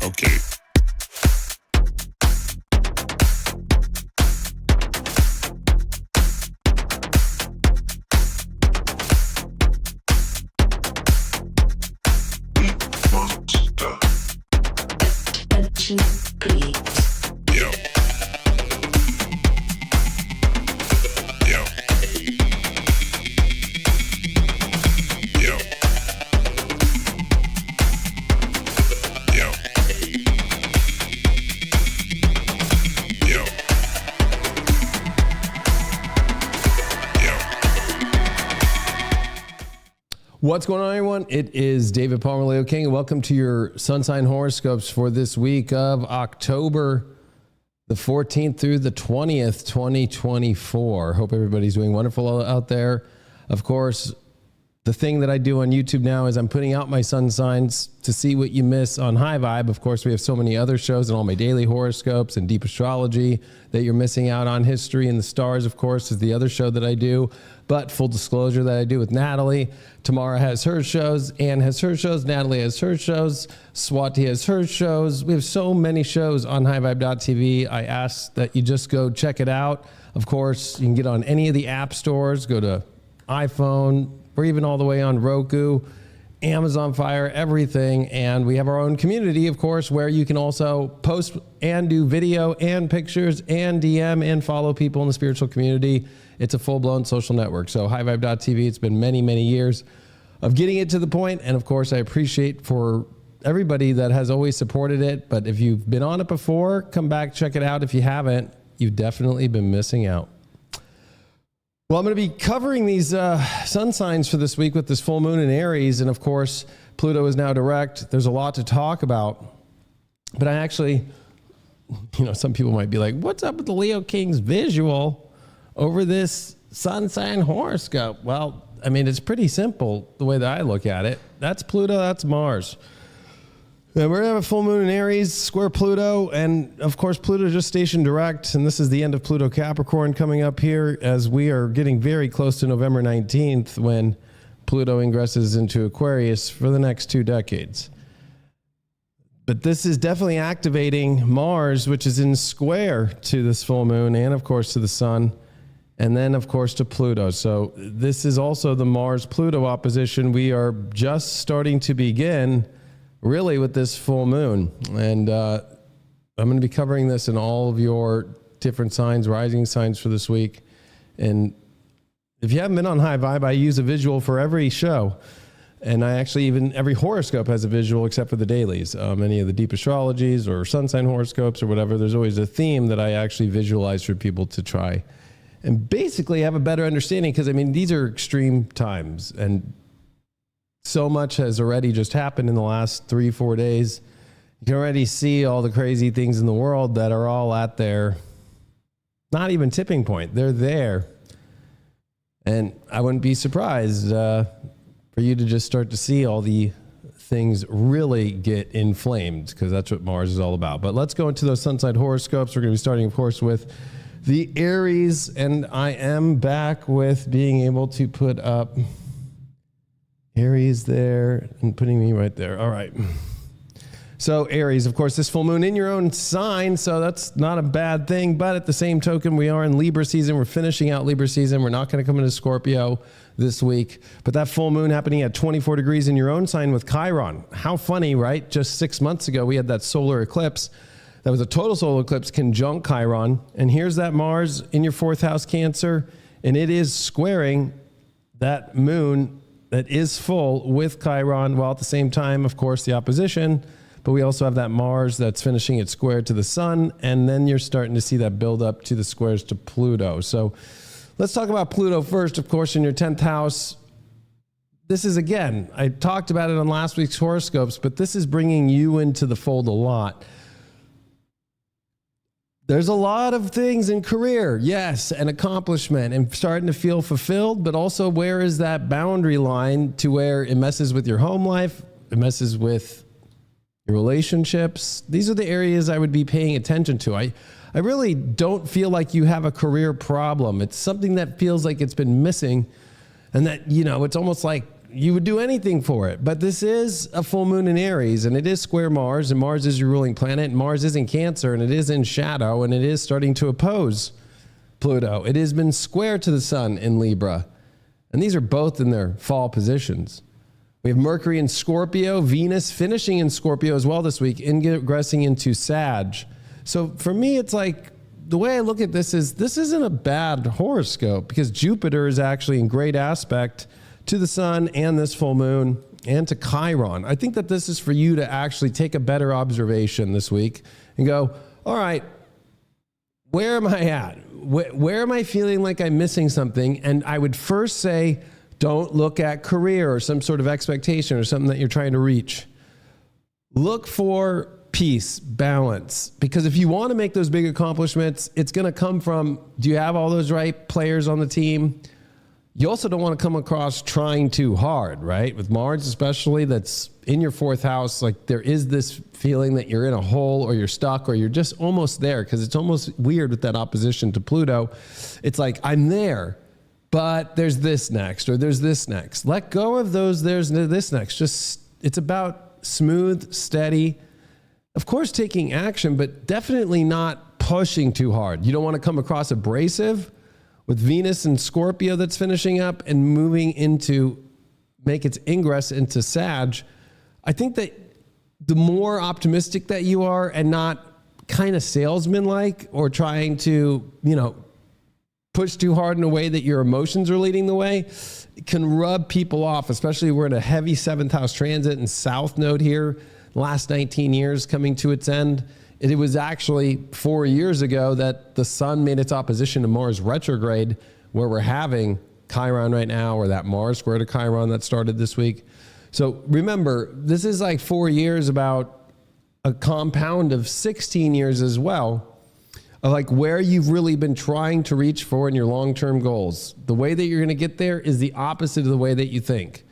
Okay. Attention, please. Yo. Yo. Yo. Yo. Yo. Yo. What's going on, everyone? It is David Palmer, Leo King, and welcome to your sun sign horoscopes for this week of October the 14th through the 20th, 2024. Hope everybody's doing wonderful out there. Of course, the thing that I do on YouTube now is I'm putting out my sun signs to see what you miss on High Vibe. Of course, we have so many other shows and all my daily horoscopes and deep astrology that you're missing out on. History and the Stars, of course, is the other show that I do. But full disclosure that I do with Natalie. Tamara has her shows, Anne has her shows, Natalie has her shows, Swati has her shows. We have so many shows on highvibe.tv. I ask that you just go check it out. Of course, you can get on any of the app stores, go to iPhone, or even all the way on Roku, Amazon Fire, everything. And we have our own community, of course, where you can also post and do video and pictures and DM and follow people in the spiritual community. It's a full-blown social network. So highvibe.tv, it's been many, many years of getting it to the point. And of course, I appreciate for everybody that has always supported it. But if you've been on it before, come back, check it out. If you haven't, you've definitely been missing out. Well, I'm going to be covering these sun signs for this week with this full moon in Aries. And of course, Pluto is now direct. There's a lot to talk about. But I actually, some people might be like, what's up with the Leo King's visual over this sun sign horoscope? Well, I mean, it's pretty simple the way that I look at it. That's Pluto, that's Mars. And we're going to have a full moon in Aries, square Pluto, and of course, Pluto just stationed direct, and this is the end of Pluto Capricorn coming up here as we are getting very close to November 19th when Pluto ingresses into Aquarius for the next 2 decades. But this is definitely activating Mars, which is in square to this full moon, and of course to the sun, and then of course to Pluto. So this is also the Mars-Pluto opposition. We are just starting to begin really with this full moon. And I'm going to be covering this in all of your different signs, rising signs for this week. And if you haven't been on High Vibe, I use a visual for every show. And I actually even every horoscope has a visual except for the dailies. Any of the deep astrologies or sun sign horoscopes or whatever, there's always a theme that I actually visualize for people to try and basically have a better understanding. Because I mean, these are extreme times and so much has already just happened in the last 3-4 days. You can already see all the crazy things in the world that are all at their, not even tipping point. They're there. And I wouldn't be surprised for you to just start to see all the things really get inflamed, because that's what Mars is all about. But let's go into those sun sign horoscopes. We're going to be starting, of course, with the Aries. And I am back with being able to put up Aries there and putting me right there. All right. So Aries, of course, this full moon in your own sign. So that's not a bad thing. But at the same token, we are in Libra season. We're finishing out Libra season. We're not going to come into Scorpio this week. But that full moon happening at 24 degrees in your own sign with Chiron. How funny, right? Just 6 months ago, we had that solar eclipse. That was a total solar eclipse conjunct Chiron. And here's that Mars in your 4th house, Cancer. And it is squaring that moon that is full with Chiron, while at the same time, of course, the opposition. But we also have that Mars that's finishing its square to the sun. And then you're starting to see that build up to the squares to Pluto. So let's talk about Pluto first, of course, in your 10th house. This is, again, I talked about it on last week's horoscopes, but this is bringing you into the fold a lot. There's a lot of things in career, yes, and accomplishment and starting to feel fulfilled, but also where is that boundary line to where it messes with your home life, it messes with your relationships. These are the areas I would be paying attention to. I really don't feel like you have a career problem. It's something that feels like it's been missing, and that, it's almost like you would do anything for it. But this is a full moon in Aries, and it is square Mars, and Mars is your ruling planet, and Mars is in Cancer, and it is in shadow, and it is starting to oppose Pluto. It has been square to the sun in Libra, and these are both in their fall positions. We have Mercury in Scorpio, Venus finishing in Scorpio as well this week, ingressing into Sag. So for me, it's like, the way I look at this isn't a bad horoscope, because Jupiter is actually in great aspect to the sun and this full moon and to Chiron. I think that this is for you to actually take a better observation this week and go, all right, where am I at? Where am I feeling like I'm missing something? And I would first say, don't look at career or some sort of expectation or something that you're trying to reach. Look for peace, balance, because if you want to make those big accomplishments, it's going to come from, do you have all those right players on the team? You also don't want to come across trying too hard, right? With Mars especially, that's in your fourth house, like there is this feeling that you're in a hole or you're stuck or you're just almost there, because it's almost weird with that opposition to Pluto. It's like, I'm there, but there's this next or there's this next. Let go of those there's this next. Just, it's about smooth, steady, of course taking action, but definitely not pushing too hard. You don't want to come across abrasive. With Venus and Scorpio that's finishing up and moving into, make its ingress into Sag, I think that the more optimistic that you are and not kind of salesman-like or trying to, push too hard in a way that your emotions are leading the way, it can rub people off, especially we're in a heavy 7th house transit and South node here, last 19 years coming to its end. It was actually 4 years ago that the sun made its opposition to Mars retrograde, where we're having Chiron right now, or that Mars square to Chiron that started this week. So remember, this is like 4 years about a compound of 16 years as well, of like where you've really been trying to reach for in your long-term goals. The way that you're going to get there is the opposite of the way that you think.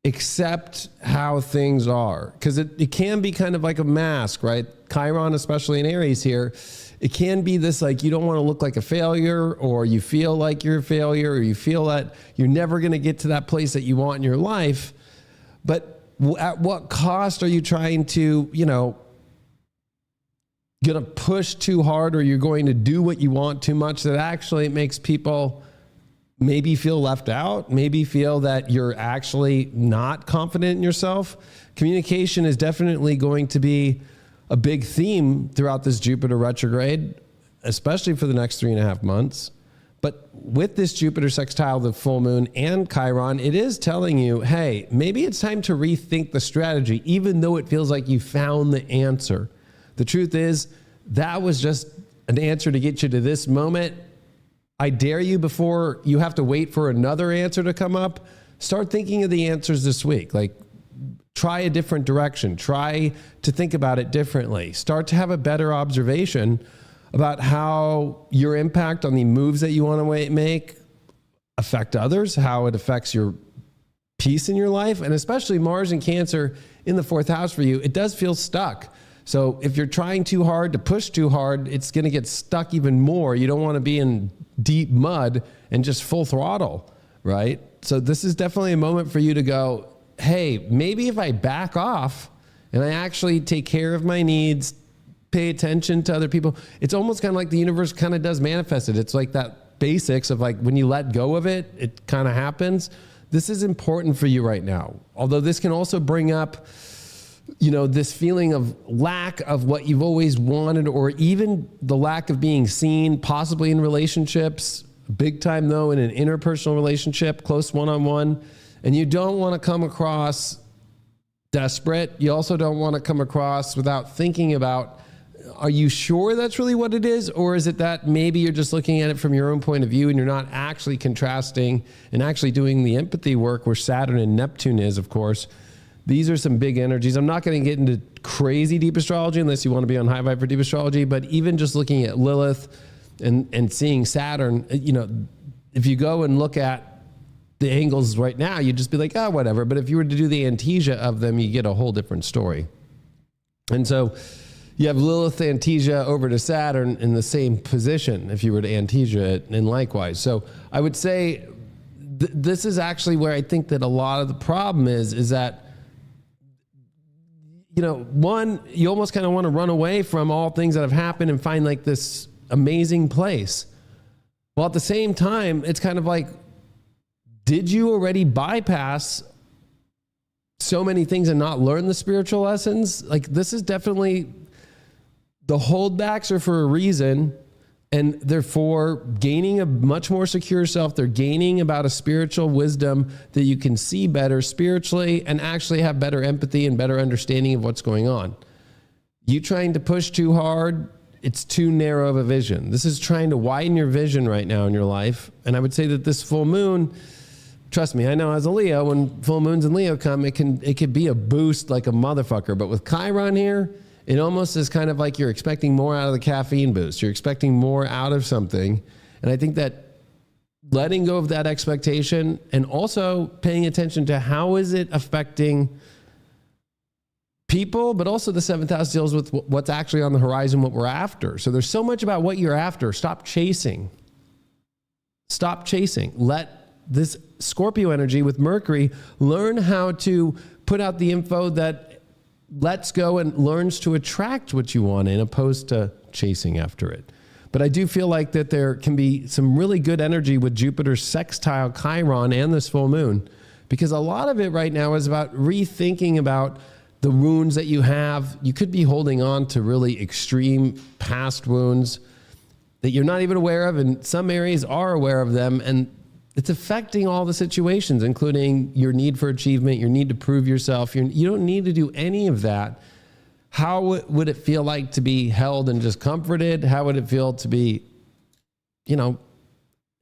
Accept how things are, because it can be kind of like a mask, right? Chiron, especially in Aries here, it can be this like, you don't want to look like a failure, or you feel like you're a failure, or you feel that you're never going to get to that place that you want in your life. But at what cost are you trying to, going to push too hard, or you're going to do what you want too much that actually makes people maybe feel left out, maybe feel that you're actually not confident in yourself? Communication is definitely going to be a big theme throughout this Jupiter retrograde, especially for the next 3.5 months. But with this Jupiter sextile, the full moon and Chiron, it is telling you, hey, maybe it's time to rethink the strategy, even though it feels like you found the answer. The truth is, that was just an answer to get you to this moment. I dare you, before you have to wait for another answer to come up, start thinking of the answers this week. Like, try a different direction. Try to think about it differently. Start to have a better observation about how your impact on the moves that you want to make affect others, how it affects your peace in your life, and especially Mars and Cancer in the 4th house for you. It does feel stuck. So if you're trying too hard to push too hard, it's going to get stuck even more. You don't want to be in deep mud and just full throttle, right? So this is definitely a moment for you to go, hey, maybe if I back off and I actually take care of my needs, pay attention to other people, it's almost kind of like the universe kind of does manifest it. It's like that basics of like, when you let go of it, it kind of happens. This is important for you right now. Although this can also bring up, this feeling of lack of what you've always wanted, or even the lack of being seen, possibly in relationships, big time though, in an interpersonal relationship, close one-on-one. And you don't want to come across desperate. You also don't want to come across without thinking about, are you sure that's really what it is? Or is it that maybe you're just looking at it from your own point of view and you're not actually contrasting and actually doing the empathy work, where Saturn and Neptune is, of course. These are some big energies. I'm not going to get into crazy deep astrology unless you want to be on high vibe for deep astrology, but even just looking at Lilith and seeing Saturn, if you go and look at the angles right now, you'd just be like, whatever. But if you were to do the Antesia of them, you get a whole different story. And so you have Lilith Antesia over to Saturn in the same position if you were to Antesia it, and likewise. So I would say this is actually where I think that a lot of the problem is that, you know, one, you almost kind of want to run away from all things that have happened and find like this amazing place. Well, at the same time, it's kind of like, did you already bypass so many things and not learn the spiritual lessons? Like, this is definitely, the holdbacks are for a reason, and they're for gaining a much more secure self. They're gaining about a spiritual wisdom that you can see better spiritually and actually have better empathy and better understanding of what's going on. You trying to push too hard, it's too narrow of a vision. This is trying to widen your vision right now in your life. And I would say that this full moon, trust me, I know as a Leo, when full moons and Leo come, it could be a boost like a motherfucker. But with Chiron here, it almost is kind of like you're expecting more out of the caffeine boost. You're expecting more out of something. And I think that letting go of that expectation and also paying attention to how is it affecting people, but also the seventh house deals with what's actually on the horizon, what we're after. So there's so much about what you're after. Stop chasing. Stop chasing. Let this Scorpio energy with Mercury learn how to put out the info that lets go and learns to attract what you want in opposed to chasing after it. But I do feel like that there can be some really good energy with Jupiter's sextile Chiron and this full moon, because a lot of it right now is about rethinking about the wounds that you have. You could be holding on to really extreme past wounds that you're not even aware of, and some areas are aware of them, and it's affecting all the situations, including your need for achievement, your need to prove yourself. You don't need to do any of that. How would it feel like to be held and just comforted? How would it feel to be, you know,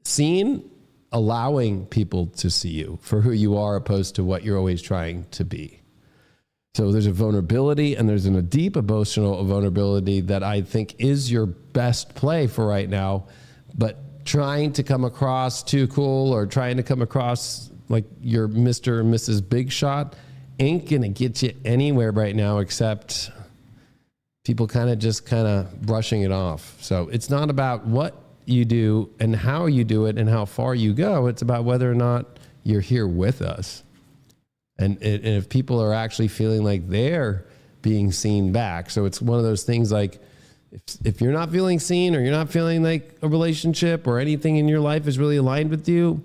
seen? Allowing people to see you for who you are opposed to what you're always trying to be. So there's a vulnerability, and there's a deep emotional vulnerability that I think is your best play for right now. But trying to come across too cool or trying to come across like you're Mr. and Mrs. Big Shot ain't going to get you anywhere right now, except people kind of brushing it off. So it's not about what you do and how you do it and how far you go. It's about whether or not you're here with us. And if people are actually feeling like they're being seen back. So it's one of those things like, if you're not feeling seen or you're not feeling like a relationship or anything in your life is really aligned with you,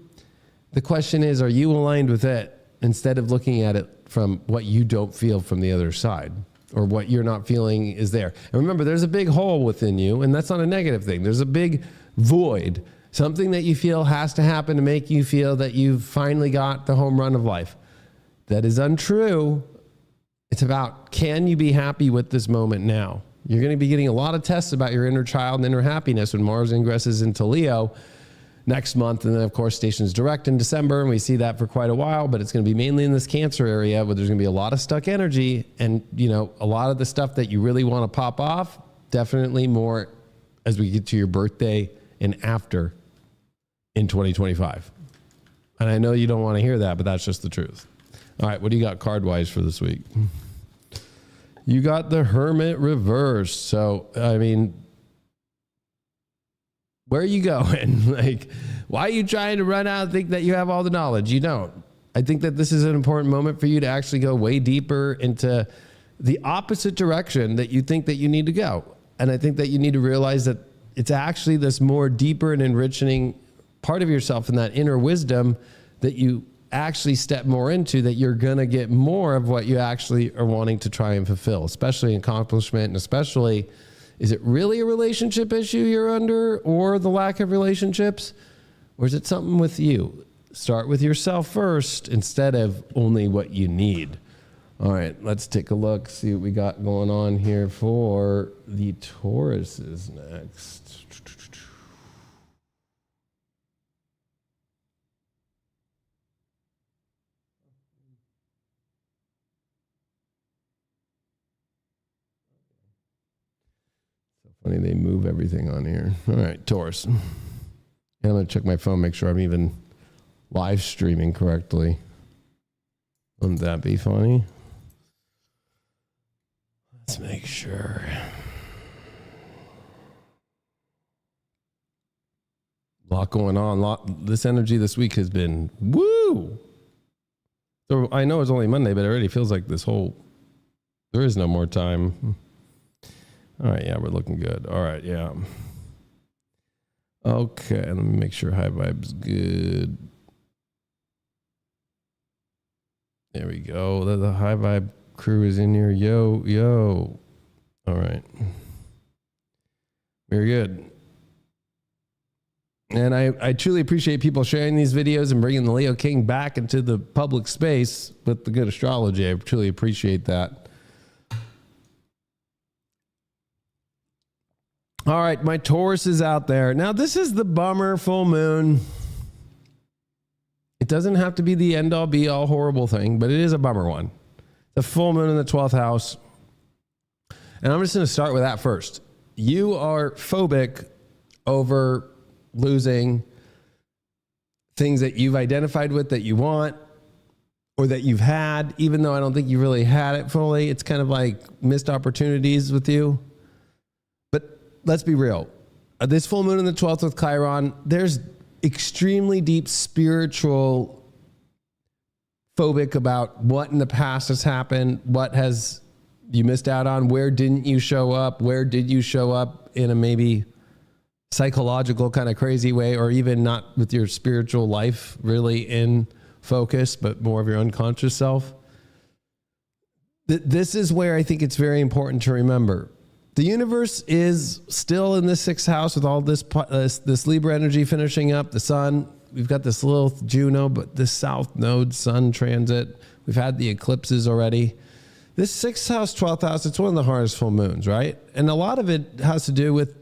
the question is, are you aligned with it instead of looking at it from what you don't feel from the other side or what you're not feeling is there? And remember, there's a big hole within you, and that's not a negative thing. There's a big void, something that you feel has to happen to make you feel that you've finally got the home run of life. That is untrue. It's about, can you be happy with this moment now? You're going to be getting a lot of tests about your inner child and inner happiness when Mars ingresses into Leo next month. And then, of course, stations direct in December. And we see that for quite a while, but it's going to be mainly in this Cancer area where there's going to be a lot of stuck energy. And, you know, a lot of the stuff that you really want to pop off, definitely more as we get to your birthday and after in 2025. And I know you don't want to hear that, but that's just the truth. All right, what do you got card-wise for this week? You got the Hermit reverse. So, I mean, where are you going? Like, why are you trying to run out and think that you have all the knowledge? You don't. I think that this is an important moment for you to actually go way deeper into the opposite direction that you think that you need to go. And I think that you need to realize that it's actually this more deeper and enriching part of yourself and that inner wisdom that you actually step more into, that you're going to get more of what you actually are wanting to try and fulfill, especially accomplishment. And especially, is it really a relationship issue you're under or the lack of relationships? Or is it something with you? Start with yourself first instead of only what you need. All right, let's take a look, see what we got going on here for the Tauruses next. Funny, they move everything on here. All right, Taurus. And I'm going to check my phone, make sure I'm even live streaming correctly. Wouldn't that be funny? Let's make sure. lot going on. This energy this week has been woo. So I know it's only Monday, but it already feels like there is no more time. All right, yeah, we're looking good. All right, yeah. Okay, let me make sure high vibe's good. There we go. The high vibe crew is in here. Yo. All right. Very good. And I truly appreciate people sharing these videos and bringing the Leo King back into the public space with the good astrology. I truly appreciate that. All right, my Taurus is out there. Now, this is the bummer full moon. It doesn't have to be the end-all, be-all horrible thing, but it is a bummer one. The full moon in the 12th house. And I'm just going to start with that first. You are phobic over losing things that you've identified with that you want or that you've had, even though I don't think you really had it fully. It's kind of like missed opportunities with you. But let's be real. This full moon in the 12th with Chiron, there's extremely deep spiritual phobic about what in the past has happened, what has you missed out on, where didn't you show up, where did you show up in a maybe psychological kind of crazy way, or even not with your spiritual life really in focus, but more of your unconscious self. This is where I think it's very important to remember. The universe is still in this 6th house with all this Libra energy finishing up. The sun, we've got this little Juno, but this south node sun transit. We've had the eclipses already. This 6th house, 12th house, it's one of the hardest full moons, right? And a lot of it has to do with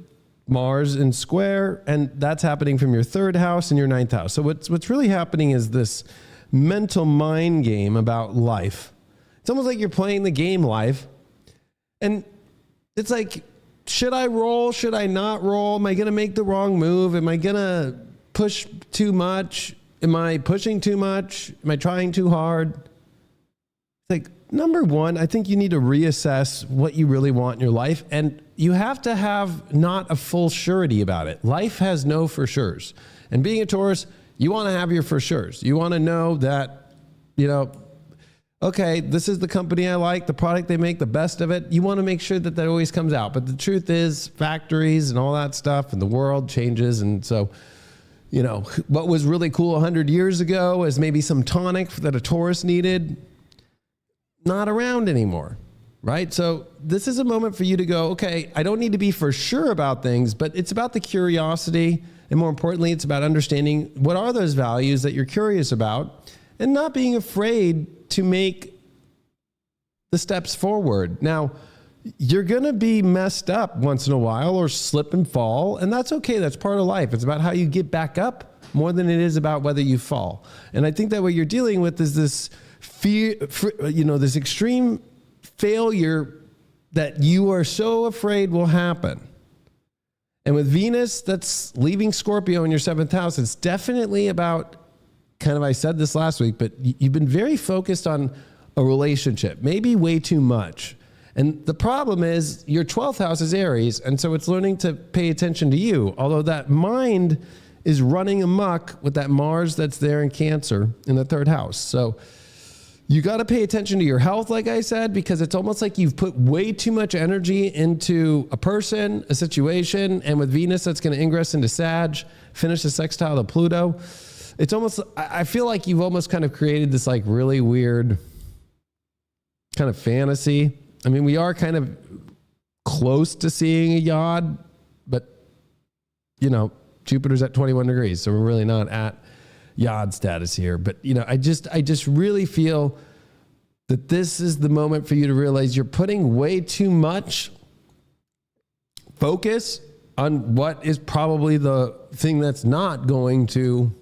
Mars in square, and that's happening from your 3rd house and your 9th house. So what's really happening is this mental mind game about life. It's almost like you're playing the game life, and it's like, should I roll? Should I not roll? Am I going to make the wrong move? Am I going to push too much? Am I pushing too much? Am I trying too hard? It's like, number one, I think you need to reassess what you really want in your life. And you have to have not a full surety about it. Life has no for sures. And being a Taurus, you want to have your for sures. You want to know that, okay, this is the company I like, the product they make, the best of it. You want to make sure that that always comes out. But the truth is, factories and all that stuff and the world changes. And so, what was really cool 100 years ago is maybe some tonic that a Taurus needed, not around anymore, right? So this is a moment for you to go, okay, I don't need to be for sure about things, but it's about the curiosity. And more importantly, it's about understanding what are those values that you're curious about and not being afraid to make the steps forward. Now, you're going to be messed up once in a while or slip and fall, and that's okay. That's part of life. It's about how you get back up more than it is about whether you fall. And I think that what you're dealing with is this fear, this extreme failure that you are so afraid will happen. And with Venus, that's leaving Scorpio in your 7th house, it's definitely about I said this last week, but you've been very focused on a relationship, maybe way too much. And the problem is your 12th house is Aries, and so it's learning to pay attention to you, although that mind is running amok with that Mars that's there in Cancer in the 3rd house. So you got to pay attention to your health, like I said, because it's almost like you've put way too much energy into a person, a situation, and with Venus, that's going to ingress into Sag, finish the sextile to Pluto. It's almost, I feel like you've almost kind of created this like really weird kind of fantasy. I mean, we are kind of close to seeing a yod, but Jupiter's at 21 degrees, so we're really not at yod status here. But I just really feel that this is the moment for you to realize you're putting way too much focus on what is probably the thing that's not going to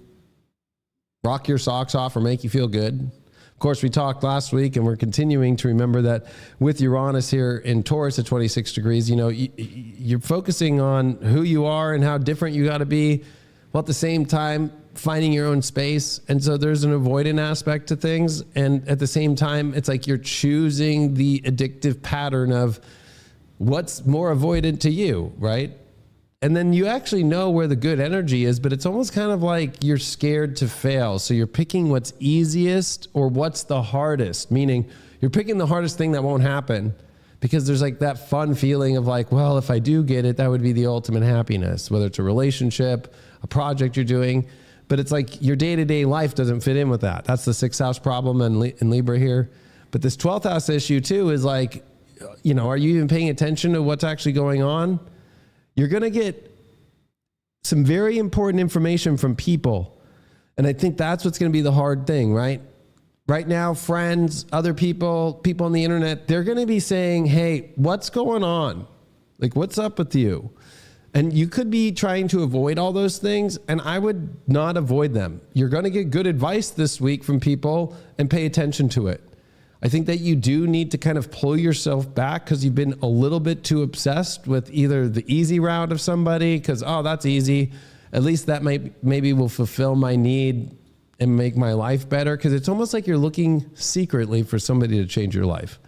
rock your socks off or make you feel good. Of course, we talked last week, and we're continuing to remember that with Uranus here in Taurus at 26 degrees, you're focusing on who you are and how different you got to be, while at the same time finding your own space. And so there's an avoidant aspect to things. And at the same time, it's like you're choosing the addictive pattern of what's more avoidant to you, right? And then you actually know where the good energy is, but it's almost kind of like you're scared to fail. So you're picking what's easiest or what's the hardest, meaning you're picking the hardest thing that won't happen because there's like that fun feeling of like, well, if I do get it, that would be the ultimate happiness, whether it's a relationship, a project you're doing. But it's like your day-to-day life doesn't fit in with that. That's the 6th house problem in Libra here. But this 12th house issue too is like, are you even paying attention to what's actually going on? You're going to get some very important information from people. And I think that's what's going to be the hard thing, right? Right now, friends, other people on the internet, they're going to be saying, hey, what's going on? Like, what's up with you? And you could be trying to avoid all those things, and I would not avoid them. You're going to get good advice this week from people and pay attention to it. I think that you do need to kind of pull yourself back because you've been a little bit too obsessed with either the easy route of somebody because, oh, that's easy. At least that maybe will fulfill my need and make my life better, because it's almost like you're looking secretly for somebody to change your life.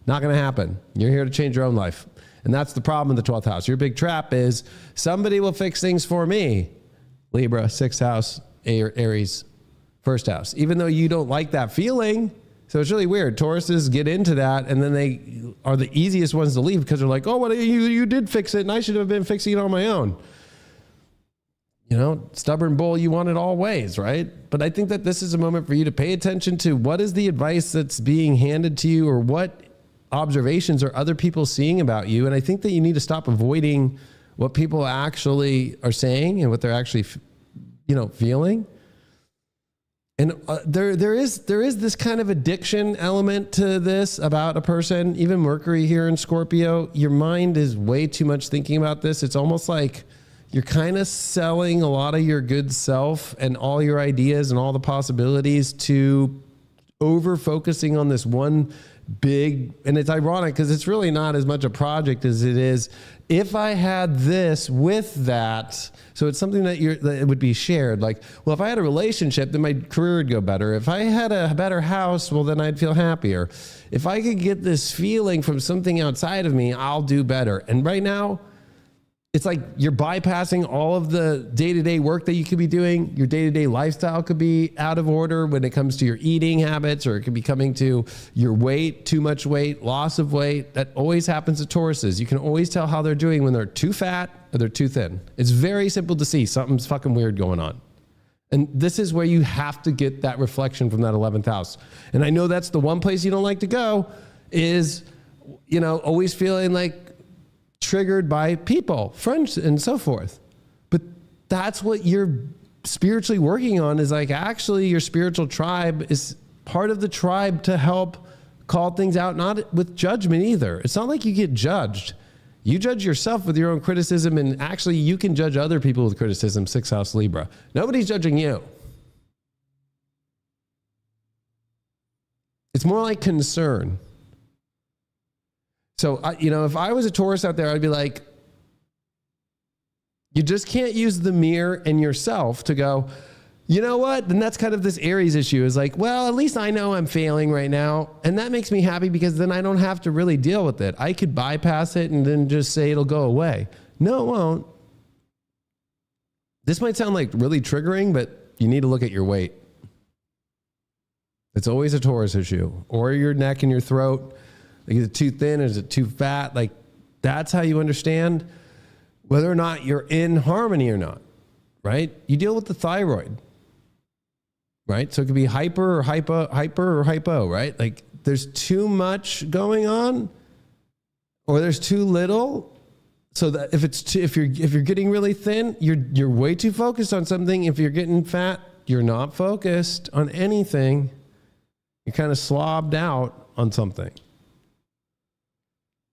Not going to happen. You're here to change your own life. And that's the problem in the 12th house. Your big trap is somebody will fix things for me. Libra, 6th house, Aries, 1st house. Even though you don't like that feeling. So it's really weird. Tauruses get into that, and then they are the easiest ones to leave because they're like, oh, well, you did fix it, and I should have been fixing it on my own. Stubborn bull, you want it all ways, right? But I think that this is a moment for you to pay attention to what is the advice that's being handed to you, or what observations are other people seeing about you. And I think that you need to stop avoiding what people actually are saying and what they're actually, feeling. And there is this kind of addiction element to this about a person. Even Mercury here in Scorpio, your mind is way too much thinking about this. It's almost like you're kind of selling a lot of your good self and all your ideas and all the possibilities to over focusing on this one big, and it's ironic because it's really not as much a project as it is, if I had this with that. So it's something that it would be shared. Like, well, if I had a relationship, then my career would go better. If I had a better house, well, then I'd feel happier. If I could get this feeling from something outside of me, I'll do better. And right now, it's like you're bypassing all of the day-to-day work that you could be doing. Your day-to-day lifestyle could be out of order when it comes to your eating habits, or it could be coming to your weight, too much weight, loss of weight. That always happens to Tauruses. You can always tell how they're doing when they're too fat or they're too thin. It's very simple to see something's fucking weird going on. And this is where you have to get that reflection from that 11th house. And I know that's the one place you don't like to go is, always feeling like triggered by people, friends, and so forth. But that's what you're spiritually working on, is like actually your spiritual tribe is part of the tribe to help call things out, not with judgment either. It's not like you get judged. You judge yourself with your own criticism, and actually you can judge other people with criticism, 6th house Libra. Nobody's judging you. It's more like concern. So, if I was a Taurus out there, I'd be like, you just can't use the mirror and yourself to go, you know what? Then that's kind of this Aries issue, is like, well, at least I know I'm failing right now. And that makes me happy because then I don't have to really deal with it. I could bypass it and then just say it'll go away. No, it won't. This might sound like really triggering, but you need to look at your weight. It's always a Taurus issue, or your neck and your throat. Like, is it too thin? Is it too fat? Like, that's how you understand whether or not you're in harmony or not, right? You deal with the thyroid, right? So it could be hyper or hypo, right? Like, there's too much going on, or there's too little. So that if you're getting really thin, you're way too focused on something. If you're getting fat, you're not focused on anything. You're kind of slobbed out on something.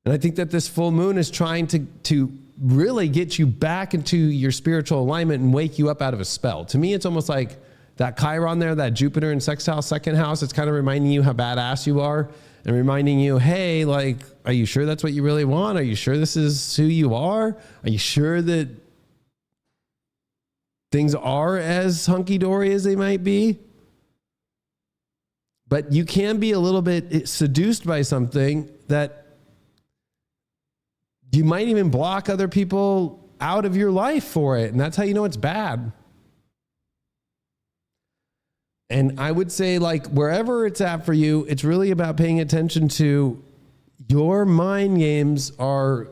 And I think that this full moon is trying to really get you back into your spiritual alignment and wake you up out of a spell. To me, it's almost like that Chiron there, that Jupiter in sextile 2nd house. It's kind of reminding you how badass you are and reminding you, hey, like, are you sure that's what you really want? Are you sure this is who you are? Are you sure that things are as hunky-dory as they might be? But you can be a little bit seduced by something that you might even block other people out of your life for it. And that's how you know it's bad. And I would say, like, wherever it's at for you, it's really about paying attention to your mind games are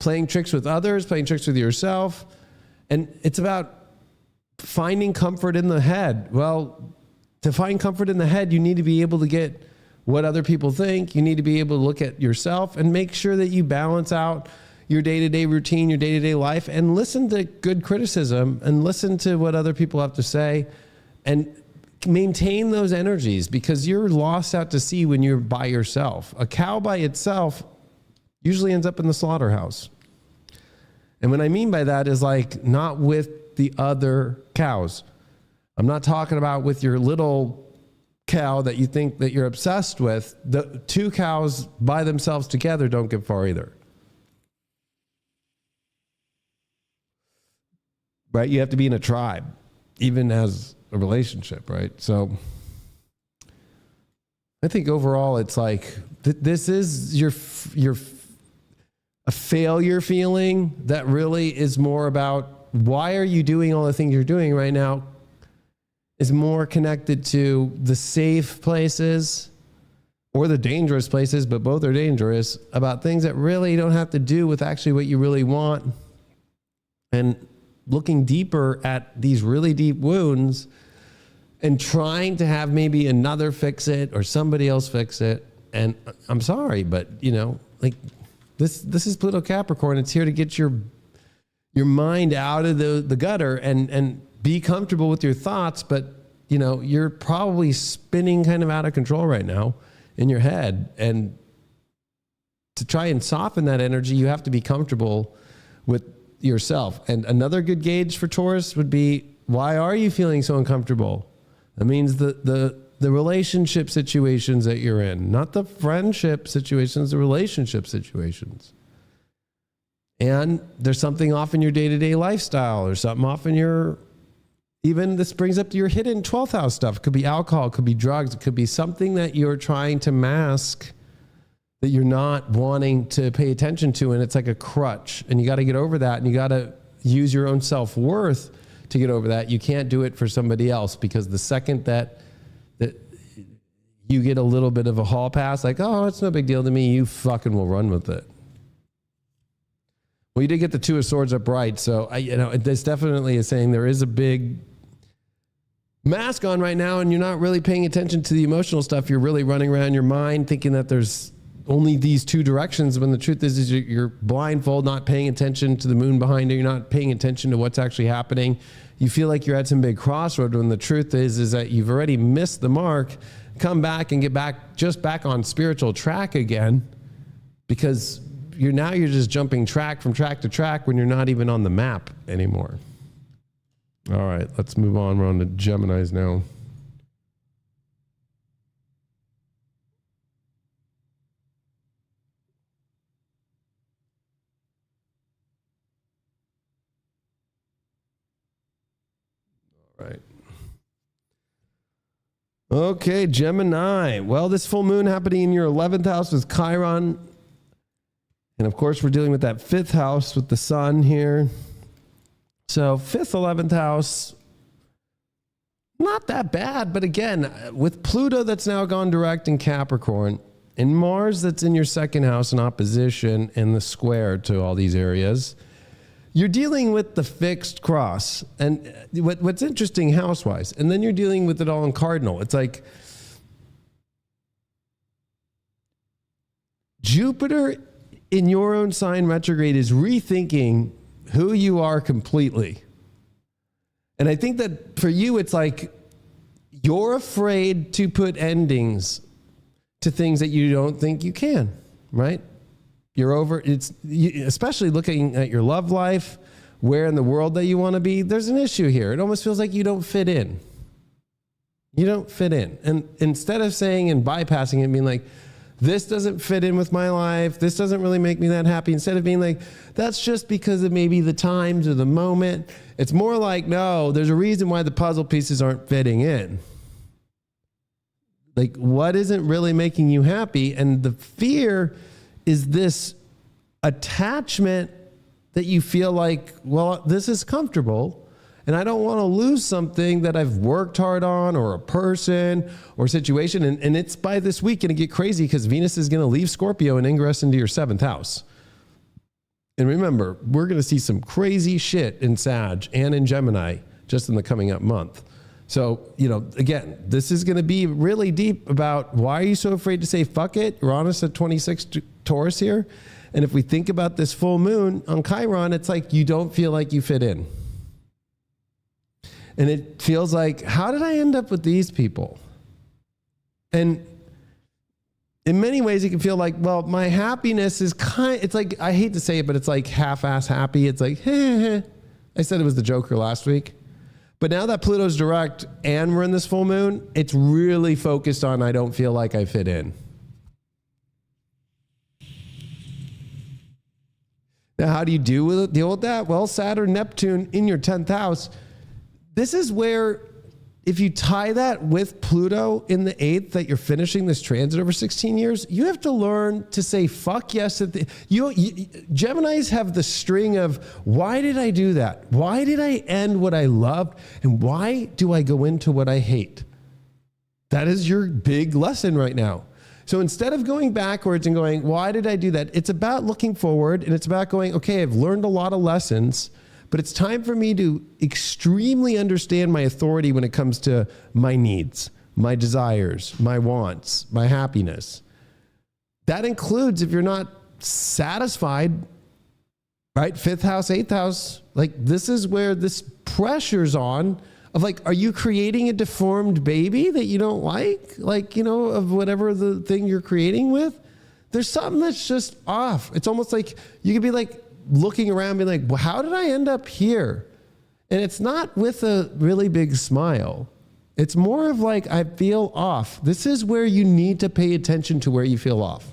playing tricks with others, playing tricks with yourself. And it's about finding comfort in the head. Well, to find comfort in the head, you need to be able to get what other people think. You need to be able to look at yourself and make sure that you balance out your day-to-day routine, your day-to-day life, and listen to good criticism and listen to what other people have to say and maintain those energies, because you're lost out to sea when you're by yourself. A cow by itself usually ends up in the slaughterhouse. And what I mean by that is, like, not with the other cows. I'm not talking about with your little cow that you think that you're obsessed with. The two cows by themselves together don't get far either. Right? You have to be in a tribe, even as a relationship, right? So I think overall it's like this is your a failure feeling that really is more about why are you doing all the things you're doing right now, is more connected to the safe places or the dangerous places, but both are dangerous, about things that really don't have to do with actually what you really want, and looking deeper at these really deep wounds and trying to have maybe another fix it or somebody else fix it. And I'm sorry, but you know, like this is Pluto Capricorn. It's here to get your mind out of the gutter and be comfortable with your thoughts. But you know, you're probably spinning kind of out of control right now in your head. And to try and soften that energy, you have to be comfortable with yourself. And another good gauge for Taurus would be, why are you feeling so uncomfortable? That means the relationship situations that you're in, not the friendship situations, the relationship situations. And there's something off in your day-to-day lifestyle, or something off in your, even this brings up to your hidden 12th house stuff. It could be alcohol, it could be drugs, it could be something that you're trying to mask that you're not wanting to pay attention to, and it's like a crutch, and you got to get over that, and you got to use your own self-worth to get over that. You can't do it for somebody else, because the second that you get a little bit of a hall pass, like, oh, it's no big deal to me, you fucking will run with it. Well, you did get the Two of Swords up right, so this definitely is saying there is a big mask on right now, and you're not really paying attention to the emotional stuff. You're really running around your mind thinking that there's only these two directions, when the truth is you're blindfold, not paying attention to the moon behind you. You're not paying attention to what's actually happening. You feel like you're at some big crossroad, when the truth is that you've already missed the mark. Come back and get back on spiritual track again, because you're just jumping track from track to track when you're not even on the map anymore. All right, let's move on. We're on to Geminis now. Right. Okay, Gemini. Well, this full moon happening in your 11th house with Chiron. And of course, we're dealing with that 5th house with the sun here. So 5th, 11th house, not that bad. But again, with Pluto that's now gone direct in Capricorn, and Mars that's in your 2nd house in opposition in the square to all these areas, you're dealing with the fixed cross. And what's interesting house-wise, and then you're dealing with it all in cardinal. It's like Jupiter in your own sign retrograde is rethinking who you are completely. And I think that for you, it's like you're afraid to put endings to things that you don't think you can, right? You're over, especially looking at your love life, where in the world that you want to be, there's an issue here. It almost feels like you don't fit in. You don't fit in. And instead of saying and bypassing it, being like, this doesn't fit in with my life, this doesn't really make me that happy, instead of being like, that's just because of maybe the times or the moment, it's more like, no, there's a reason why the puzzle pieces aren't fitting in. Like, what isn't really making you happy? And the fear is this attachment that you feel like, well, this is comfortable and I don't want to lose something that I've worked hard on, or a person or situation. And it's by this week going to get crazy because Venus is going to leave Scorpio and ingress into your 7th house. And remember, we're going to see some crazy shit in Sag and in Gemini just in the coming up month. So, again, this is going to be really deep about why are you so afraid to say fuck it? Uranus at 26 Taurus here. And if we think about this full moon on Chiron, it's like you don't feel like you fit in. And it feels like, how did I end up with these people? And in many ways, it can feel like, well, my happiness is it's like, I hate to say it, but it's like half-ass happy. It's like, I said it was the Joker last week. But now that Pluto's direct and we're in this full moon, it's really focused on, I don't feel like I fit in. Now, how do you deal with that? Well, Saturn, Neptune in your 10th house. This is where, if you tie that with Pluto in the 8th, that you're finishing this transit over 16 years, you have to learn to say fuck yes. Geminis have the string of, why did I do that? Why did I end what I loved? And why do I go into what I hate? That is your big lesson right now. So instead of going backwards and going, why did I do that? It's about looking forward, and it's about going, okay, I've learned a lot of lessons, but it's time for me to extremely understand my authority when it comes to my needs, my desires, my wants, my happiness. That includes if you're not satisfied, right? 5th house, 8th house, like this is where this pressure's on of like, are you creating a deformed baby that you don't like? Like, of whatever the thing you're creating with? There's something that's just off. It's almost like you could be like, looking around being like, well, how did I end up here? And it's not with a really big smile. It's more of like, I feel off. This is where you need to pay attention to where you feel off.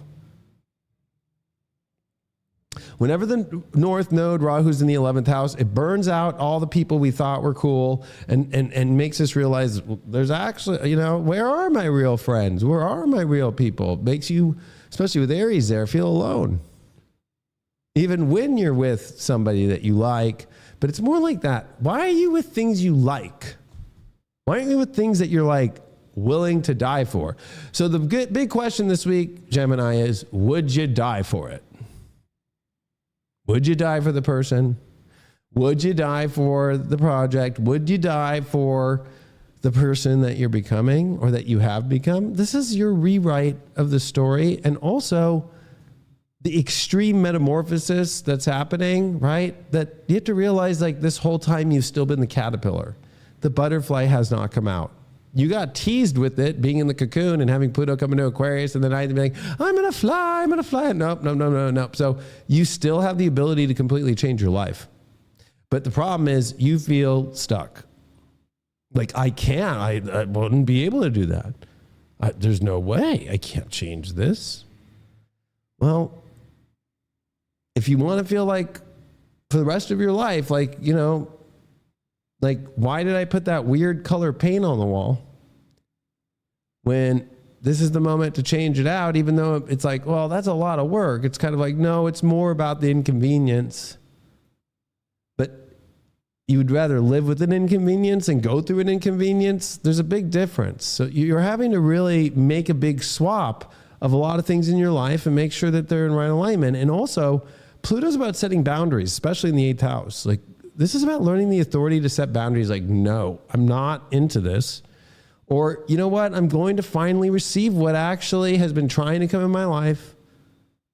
Whenever the North Node, Rahu's in the 11th house, it burns out all the people we thought were cool and makes us realize there's actually, where are my real friends? Where are my real people? Makes you, especially with Aries there, feel alone. Even when you're with somebody that you like, but it's more like that. Why are you with things you like? Why aren't you with things that you're like willing to die for? So the big question this week, Gemini, is would you die for it? Would you die for the person? Would you die for the project? Would you die for the person that you're becoming or that you have become? This is your rewrite of the story, and also the extreme metamorphosis that's happening, right? That you have to realize, like, this whole time you've still been the caterpillar. The butterfly has not come out. You got teased with it being in the cocoon and having Pluto come into Aquarius, and then I be like, I'm going to fly. Nope. So you still have the ability to completely change your life. But the problem is you feel stuck. Like, I can't, I wouldn't be able to do that. There's no way I can't change this. Well, if you want to feel like for the rest of your life, like, like, why did I put that weird color paint on the wall when this is the moment to change it out, even though it's like, well, that's a lot of work. It's kind of like, no, it's more about the inconvenience. But you would rather live with an inconvenience and go through an inconvenience. There's a big difference. So you're having to really make a big swap of a lot of things in your life and make sure that they're in right alignment. And also, Pluto's about setting boundaries, especially in the 8th house. Like, this is about learning the authority to set boundaries. Like, no, I'm not into this. Or, you know what? I'm going to finally receive what actually has been trying to come in my life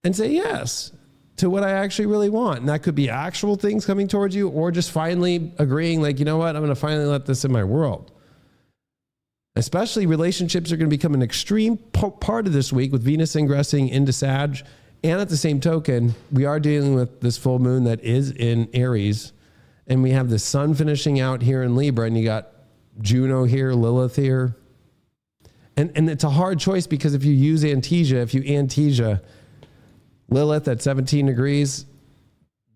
and say yes to what I actually really want. And that could be actual things coming towards you, or just finally agreeing, like, you know what? I'm going to finally let this in my world. Especially relationships are going to become an extreme part of this week with Venus ingressing into Sag. And at the same token, we are dealing with this full moon that is in Aries. And we have the sun finishing out here in Libra, and you got Juno here, Lilith here. And it's a hard choice, because if you use Antasia, Lilith at 17 degrees,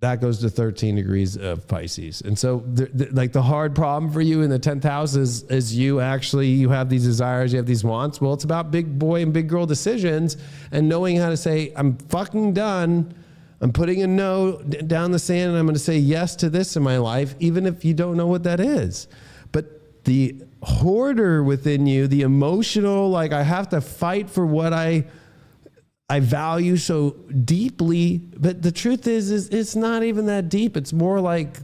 that goes to 13 degrees of Pisces. And so like the hard problem for you in the 10th house is you have these desires, you have these wants. Well, it's about big boy and big girl decisions and knowing how to say, I'm fucking done I'm putting a no down the sand and I'm going to say yes to this in my life, even if you don't know what that is. But the hoarder within you, the emotional, like I have to fight for what I value so deeply. But the truth is it's not even that deep. It's more like,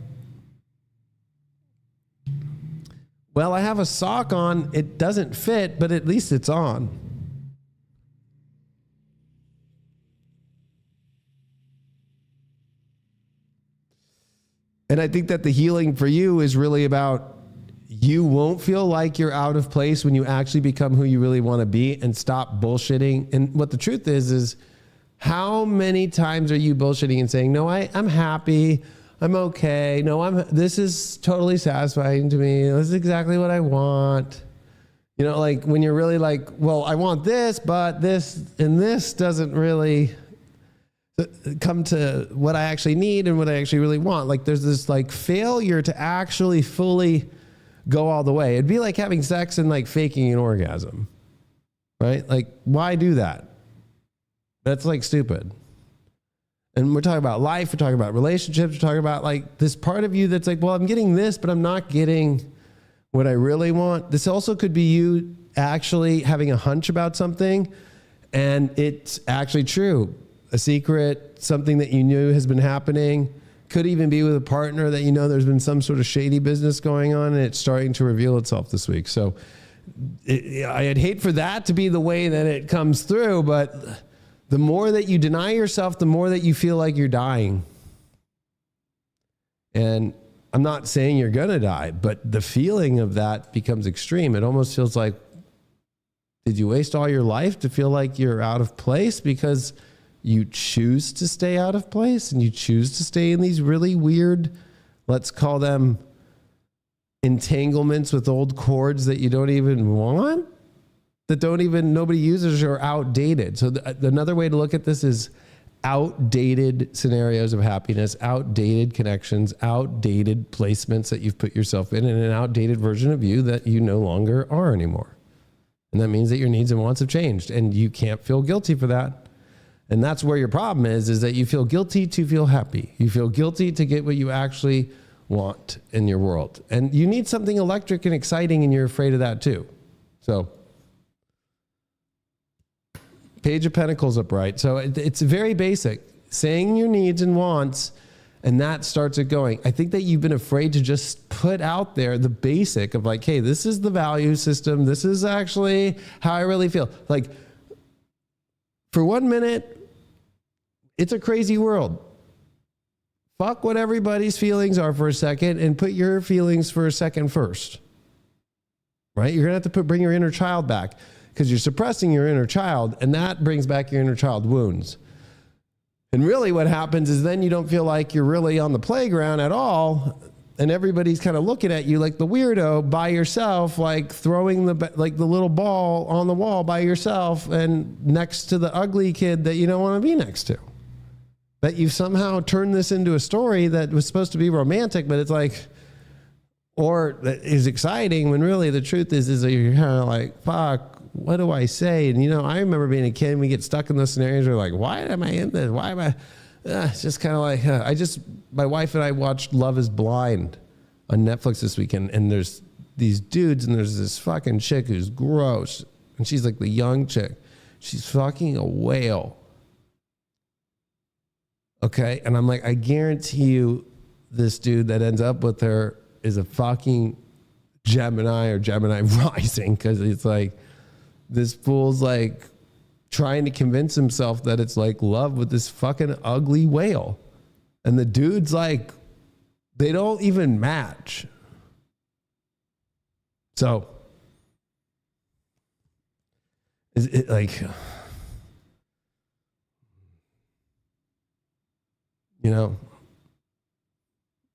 well, I have a sock on. It doesn't fit, but at least it's on. And I think that the healing for you is really about you won't feel like you're out of place when you actually become who you really want to be and stop bullshitting. And what the truth is how many times are you bullshitting and saying, no, I'm happy. I'm okay. No, this is totally satisfying to me. This is exactly what I want. You know, like when you're really like, well, I want this, but this and this doesn't really come to what I actually need and what I actually really want. Like there's this like failure to actually fully go all the way. It'd be like having sex and like faking an orgasm, right? Like why do that? That's like stupid. And we're talking about life. We're talking about relationships. We're talking about like this part of you that's like, well, I'm getting this, but I'm not getting what I really want. This also could be you actually having a hunch about something and it's actually true. A secret, something that you knew has been happening. Could even be with a partner that you know there's been some sort of shady business going on and it's starting to reveal itself this week. So I'd hate for that to be the way that it comes through, but the more that you deny yourself, the more that you feel like you're dying. And I'm not saying you're going to die, but the feeling of that becomes extreme. It almost feels like, did you waste all your life to feel like you're out of place because you choose to stay out of place and you choose to stay in these really weird, let's call them entanglements with old cords that you don't even want, that nobody uses or are outdated. So another way to look at this is outdated scenarios of happiness, outdated connections, outdated placements that you've put yourself in, and an outdated version of you that you no longer are anymore. And that means that your needs and wants have changed and you can't feel guilty for that. And that's where your problem is that you feel guilty to feel happy. You feel guilty to get what you actually want in your world. And you need something electric and exciting and you're afraid of that too. So Page of Pentacles upright. So it's very basic. Saying your needs and wants, and that starts it going. I think that you've been afraid to just put out there the basic of like, hey, this is the value system. This is actually how I really feel. Like for 1 minute, it's a crazy world. Fuck what everybody's feelings are for a second and put your feelings for a second first. Right? You're going to have to bring your inner child back because you're suppressing your inner child and that brings back your inner child wounds. And really what happens is then you don't feel like you're really on the playground at all and everybody's kind of looking at you like the weirdo by yourself, like throwing the little ball on the wall by yourself and next to the ugly kid that you don't want to be next to. That you've somehow turned this into a story that was supposed to be romantic, but it's like, or that is exciting when really the truth is that you're kind of like, fuck, what do I say? And I remember being a kid and we get stuck in those scenarios where like, why am I in this? Why am I? It's just kind of like, my wife and I watched Love is Blind on Netflix this weekend. And there's these dudes and there's this fucking chick who's gross. And she's like the young chick. She's fucking a whale. Okay. And I'm like, I guarantee you this dude that ends up with her is a fucking Gemini or Gemini rising. Cause it's like, this fool's like trying to convince himself that it's like love with this fucking ugly whale. And the dude's like, they don't even match. So is it like,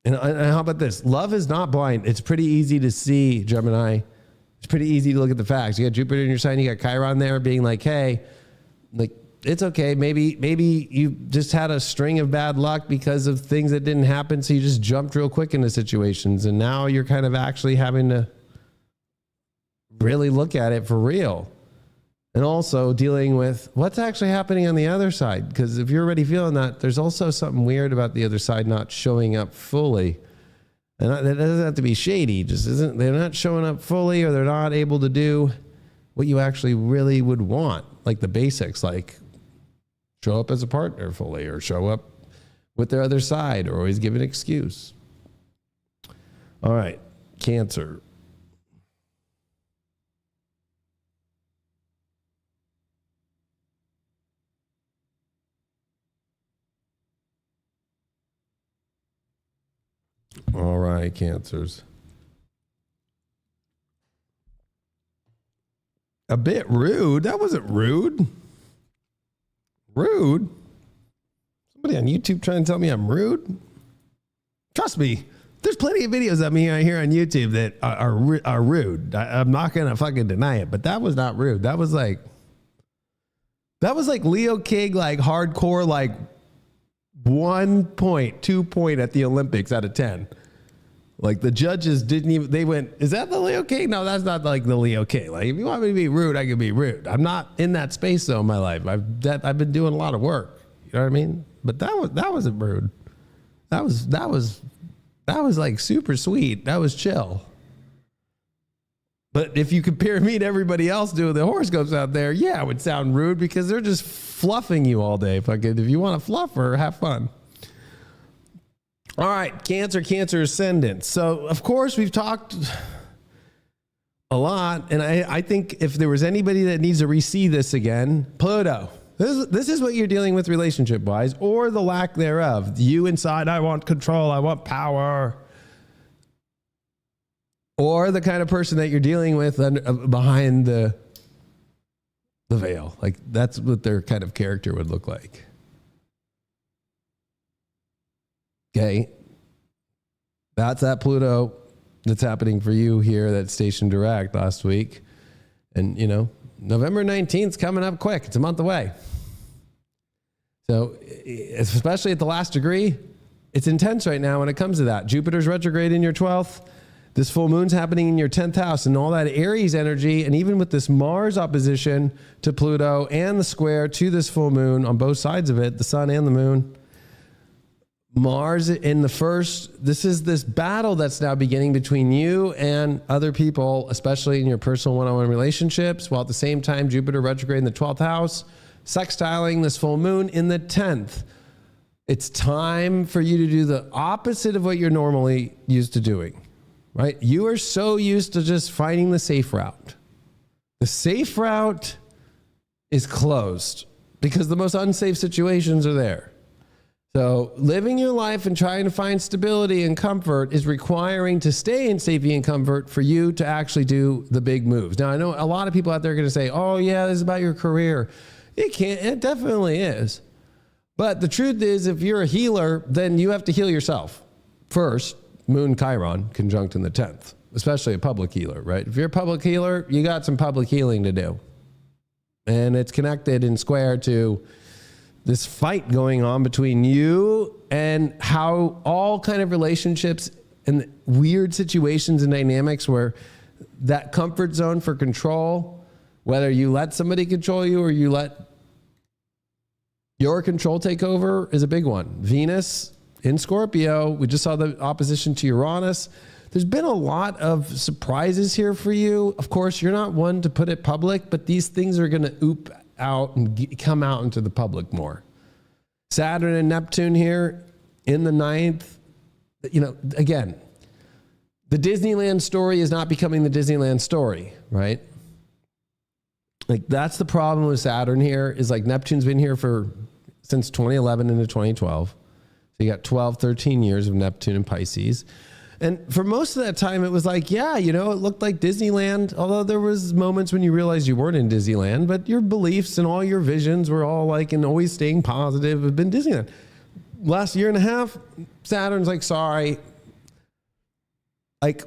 and how about this? Love is not blind. It's pretty easy to see, Gemini. It's pretty easy to look at the facts. You got Jupiter in your sign, you got Chiron there being like, hey, like, it's okay. Maybe you just had a string of bad luck because of things that didn't happen. So you just jumped real quick into situations. And now you're kind of actually having to really look at it for real. And also dealing with what's actually happening on the other side. Because if you're already feeling that, there's also something weird about the other side not showing up fully. And that doesn't have to be shady. Just isn't, they're not showing up fully, or they're not able to do what you actually really would want. Like the basics, like show up as a partner fully, or show up with their other side, or always give an excuse. All right, Cancer. All right, Cancers. A bit rude. That wasn't rude. Rude? Somebody on YouTube trying to tell me I'm rude? Trust me, there's plenty of videos of me here on YouTube that are rude. I'm not going to fucking deny it, but that was not rude. That was like Leo King, like hardcore, like 1 point, 2 point at the Olympics out of 10. Like the judges didn't even, they went, is that the Leo King? No, that's not like the Leo King. Like if you want me to be rude, I can be rude. I'm not in that space though in my life. I've been doing a lot of work. You know what I mean? But that wasn't rude. That was like super sweet. That was chill. But if you compare me to everybody else doing the horoscopes out there, yeah, it would sound rude because they're just fluffing you all day. Fucking, if you want to fluff her, have fun. All right, Cancer ascendant. So, of course, we've talked a lot, and I think if there was anybody that needs to re-see this again, Pluto. This is what you're dealing with relationship-wise, or the lack thereof. You inside, I want control, I want power. Or the kind of person that you're dealing with behind the veil. Like, that's what their kind of character would look like. Okay, that's that Pluto that's happening for you here that stationed direct last week. And, you know, November 19th is coming up quick. It's a month away. So, especially at the last degree, it's intense right now when it comes to that. Jupiter's retrograde in your 12th. This full moon's happening in your 10th house, and all that Aries energy, and even with this Mars opposition to Pluto and the square to this full moon on both sides of it, the sun and the moon, Mars in the first, this is this battle that's now beginning between you and other people, especially in your personal one-on-one relationships, while at the same time, Jupiter retrograde in the 12th house, sextiling this full moon in the 10th. It's time for you to do the opposite of what you're normally used to doing, right? You are so used to just finding the safe route. The safe route is closed because the most unsafe situations are there. So living your life and trying to find stability and comfort is requiring to stay in safety and comfort for you to actually do the big moves. Now, I know a lot of people out there are going to say, oh yeah, this is about your career. It definitely is. But the truth is, if you're a healer, then you have to heal yourself. First, Moon Chiron conjunct in the 10th, especially a public healer, right? If you're a public healer, you got some public healing to do. And it's connected and square to this fight going on between you and how all kind of relationships and weird situations and dynamics where that comfort zone for control, whether you let somebody control you or you let your control take over, is a big one. Venus in Scorpio, we just saw the opposition to Uranus. There's been a lot of surprises here for you. Of course, you're not one to put it public, but these things are going to oop out and come out into the public more. Saturn and Neptune here in the 9th. You know, again, the Disneyland story is not becoming the Disneyland story, right? Like that's the problem with Saturn here is like Neptune's been here since 2011 into 2012. So you got 12, 13 years of Neptune and Pisces. And for most of that time, it was like, yeah, you know, it looked like Disneyland, although there was moments when you realized you weren't in Disneyland, but your beliefs and all your visions were all like, and always staying positive have been Disneyland. Last year and a half, Saturn's like, sorry. Like,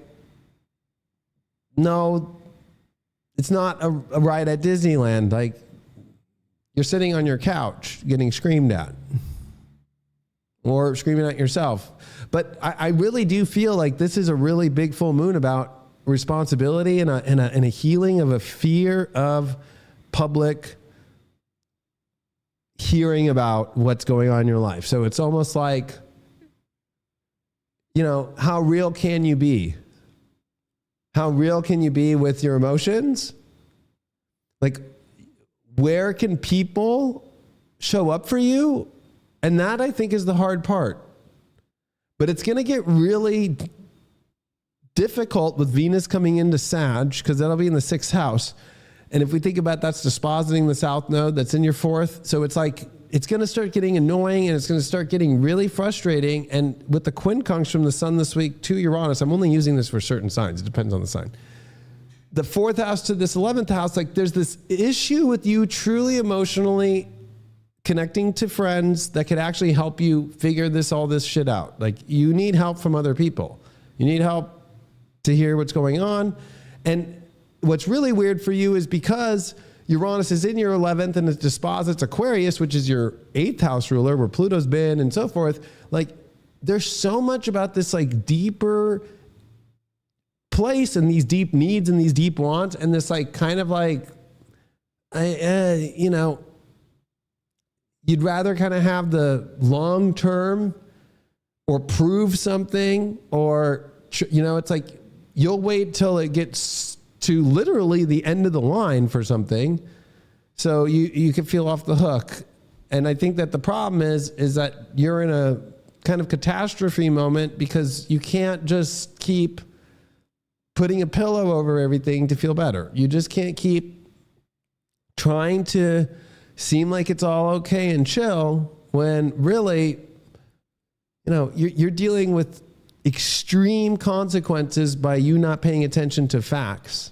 no, it's not a ride at Disneyland. Like, you're sitting on your couch getting screamed at or screaming at yourself. But I really do feel like this is a really big full moon about responsibility and a healing of a fear of public hearing about what's going on in your life. So it's almost like, how real can you be? How real can you be with your emotions? Like, where can people show up for you? And that, I think, is the hard part. But it's going to get really difficult with Venus coming into Sag, because that'll be in the 6th house. And if we think about that's dispositing the South Node that's in your 4th. So it's like, it's going to start getting annoying and it's going to start getting really frustrating. And with the quincunx from the Sun this week to Uranus, I'm only using this for certain signs. It depends on the sign. The 4th house to this 11th house, like there's this issue with you truly emotionally connecting to friends that could actually help you figure all this shit out. Like, you need help from other people. You need help to hear what's going on. And what's really weird for you is because Uranus is in your 11th and it disposits Aquarius, which is your 8th house ruler, where Pluto's been and so forth. Like, there's so much about this like deeper place and these deep needs and these deep wants and this like kind of like, you'd rather kind of have the long term or prove something, or, it's like you'll wait till it gets to literally the end of the line for something, so you can feel off the hook. And I think that the problem is that you're in a kind of catastrophe moment because you can't just keep putting a pillow over everything to feel better. You just can't keep trying to seem like it's all okay and chill when really, you're dealing with extreme consequences by you not paying attention to facts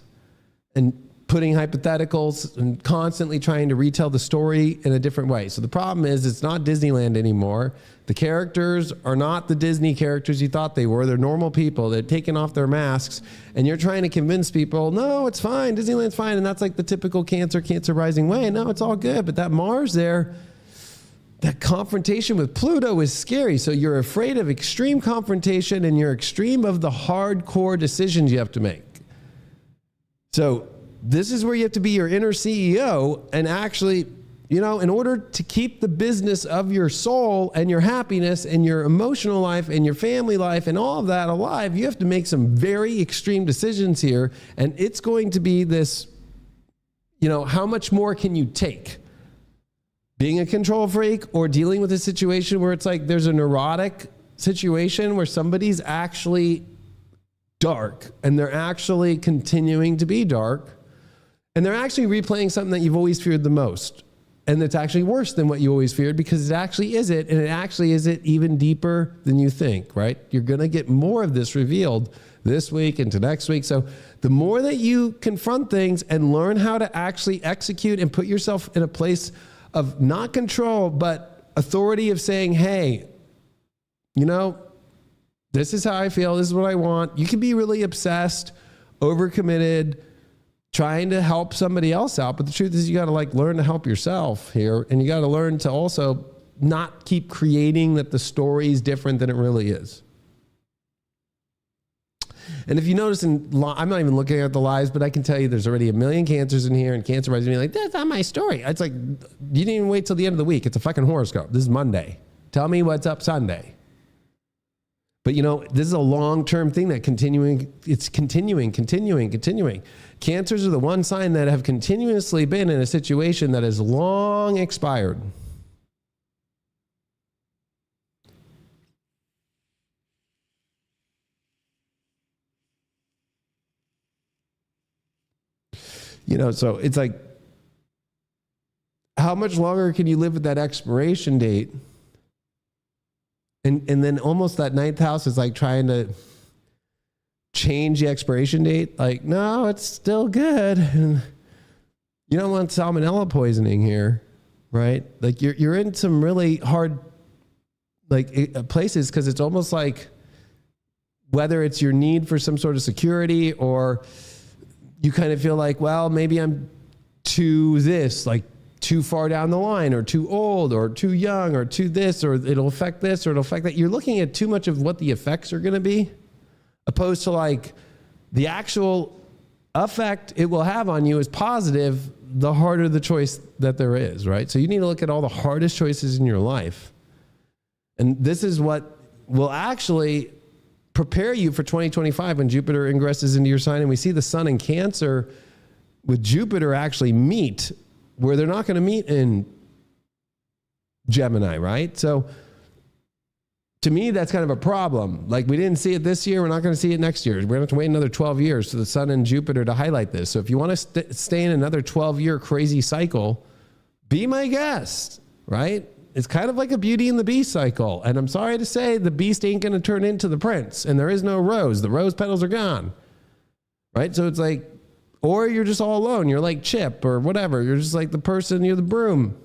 and putting hypotheticals and constantly trying to retell the story in a different way. So the problem is it's not Disneyland anymore. The characters are not the Disney characters you thought they were. They're normal people. They're taking off their masks, and you're trying to convince people, no, it's fine. Disneyland's fine. And that's like the typical Cancer rising way. No, it's all good. But that Mars there, that confrontation with Pluto is scary. So you're afraid of extreme confrontation and you're extreme of the hardcore decisions you have to make. So this is where you have to be your inner CEO and actually, in order to keep the business of your soul and your happiness and your emotional life and your family life and all of that alive, you have to make some very extreme decisions here. And it's going to be this, how much more can you take? Being a control freak or dealing with a situation where it's like there's a neurotic situation where somebody's actually dark and they're actually continuing to be dark and they're actually replaying something that you've always feared the most. And it's actually worse than what you always feared because it actually is it. And it actually is it even deeper than you think, right? You're going to get more of this revealed this week into next week. So the more that you confront things and learn how to actually execute and put yourself in a place of not control, but authority of saying, hey, this is how I feel. This is what I want. You can be really obsessed, overcommitted, trying to help somebody else out. But the truth is you got to learn to help yourself here. And you got to learn to also not keep creating that the story is different than it really is. And if you notice, I'm not even looking at the lives, but I can tell you there's already a million Cancers in here, and Cancer rising me like, that's not my story. It's like, you didn't even wait till the end of the week. It's a fucking horoscope. This is Monday. Tell me what's up Sunday. But this is a long-term thing that it's continuing. Cancers are the one sign that have continuously been in a situation that has long expired. So it's like, how much longer can you live with that expiration date? And then almost that 9th house is like trying to change the expiration date. Like, no, it's still good. And you don't want salmonella poisoning here, right? Like you're in some really hard places because it's almost like whether it's your need for some sort of security or you kind of feel like, well, maybe I'm too far down the line or too old or too young or too this, or it'll affect this or it'll affect that. You're looking at too much of what the effects are going to be opposed to the actual effect it will have on you is positive. the harder the choice that there is, right? So you need to look at all the hardest choices in your life. And this is what will actually prepare you for 2025 when Jupiter ingresses into your sign. And we see the sun in Cancer with Jupiter actually meet where they're not going to meet in Gemini, right? So to me, that's kind of a problem. Like, we didn't see it this year. We're not going to see it next year. We're going to have to wait another 12 years for the sun and Jupiter to highlight this. So if you want to stay in another 12-year crazy cycle, be my guest, right? It's kind of like a Beauty and the Beast cycle. And I'm sorry to say, the beast ain't going to turn into the prince. And there is no rose. The rose petals are gone, right? So it's like, or you're just all alone. You're like Chip or whatever. You're just like the person, you're the broom.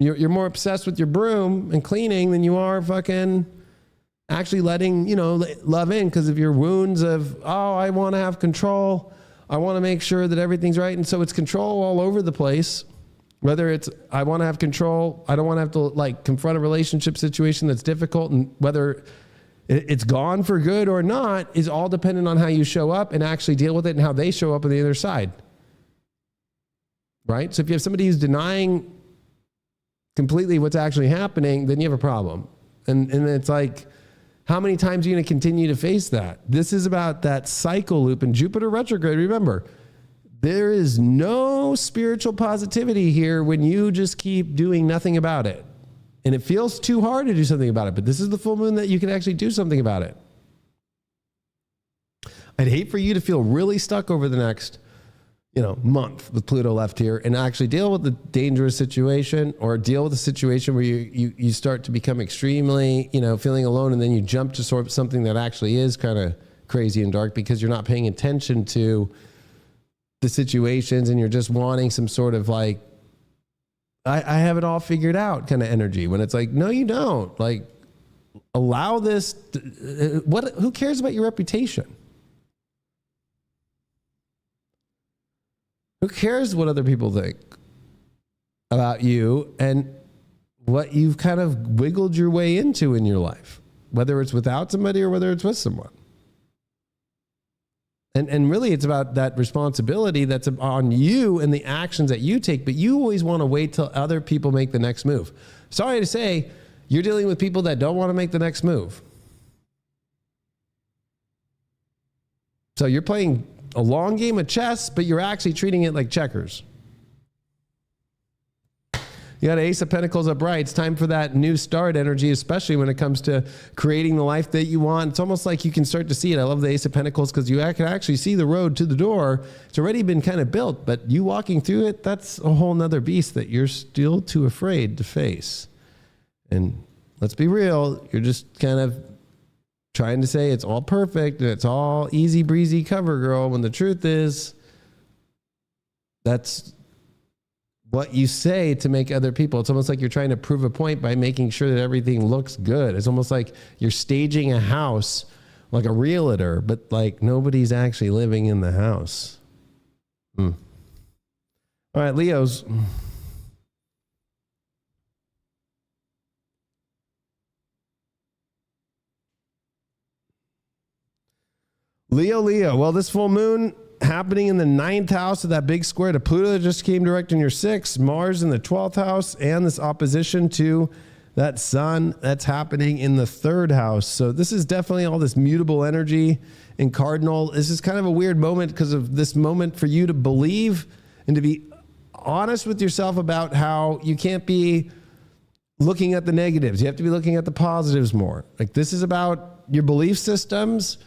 You're more obsessed with your broom and cleaning than you are fucking actually letting, love in, because of your wounds of, oh, I want to have control. I want to make sure that everything's right. And so it's control all over the place. Whether it's, I want to have control, I don't want to have to confront a relationship situation that's difficult, and whether it's gone for good or not is all dependent on how you show up and actually deal with it and how they show up on the other side. Right? So if you have somebody who's denying completely what's actually happening, then you have a problem. And it's like, how many times are you going to continue to face that? This is about that cycle loop. And Jupiter retrograde, remember, there is no spiritual positivity here when you just keep doing nothing about it. And it feels too hard to do something about it, but this is the full moon that you can actually do something about it. I'd hate for you to feel really stuck over the next month with Pluto left here and actually deal with the dangerous situation, or deal with a situation where you start to become extremely, feeling alone, and then you jump to sort of something that actually is kind of crazy and dark because you're not paying attention to the situations and you're just wanting some sort of I have it all figured out kind of energy, when it's like, no, you don't. Allow this. Who cares about your reputation? Who cares what other people think about you and what you've kind of wiggled your way into in your life, whether it's without somebody or whether it's with someone? And really, it's about that responsibility that's on you and the actions that you take, but you always want to wait till other people make the next move. Sorry to say, you're dealing with people that don't want to make the next move. So you're playing a long game of chess, but you're actually treating it like checkers. You got Ace of Pentacles upright. It's time for that new start energy, especially when it comes to creating the life that you want. It's almost like you can start to see it. I love the Ace of Pentacles because you can actually see the road to the door. It's already been kind of built, but you walking through it, that's a whole nother beast that you're still too afraid to face. And let's be real, you're just kind of trying to say it's all perfect and it's all easy breezy cover girl, when the truth is that's what you say to make other people. It's almost like you're trying to prove a point by making sure that everything looks good. It's almost like you're staging a house like a realtor, but nobody's actually living in the house. All right, Leos. Leo. Well, this full moon happening in the 9th house of that big square to Pluto that just came direct in your 6th, Mars in the 12th house, and this opposition to that sun that's happening in the 3rd house. So this is definitely all this mutable energy in cardinal. This is kind of a weird moment because of this moment for you to believe and to be honest with yourself about how you can't be looking at the negatives. You have to be looking at the positives more. This is about your belief systems.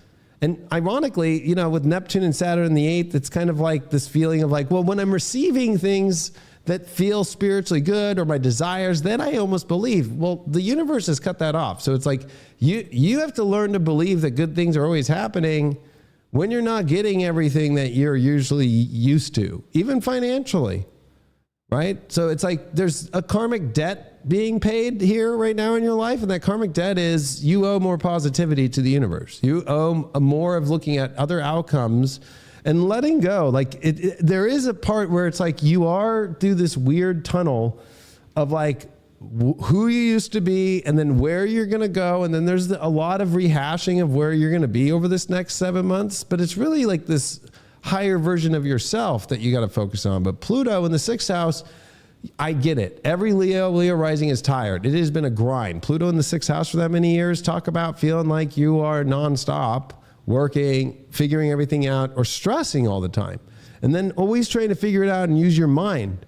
And ironically, with Neptune and Saturn in the 8th, it's kind of like this feeling of well, when I'm receiving things that feel spiritually good or my desires, then I almost believe. Well, the universe has cut that off. So it's you have to learn to believe that good things are always happening when you're not getting everything that you're usually used to, even financially, right? So it's there's a karmic debt being paid here right now in your life, and that karmic debt is you owe more positivity to the universe. You owe more of looking at other outcomes and letting go. There is a part where it's you are through this weird tunnel of who you used to be and then where you're going to go, and then there's a lot of rehashing of where you're going to be over this next 7 months, but it's really this higher version of yourself that you got to focus on. But Pluto in the 6th house, I get it. Every Leo rising is tired. It has been a grind. Pluto in the 6th house for that many years, talk about feeling like you are nonstop, working, figuring everything out, or stressing all the time. And then always trying to figure it out and use your mind.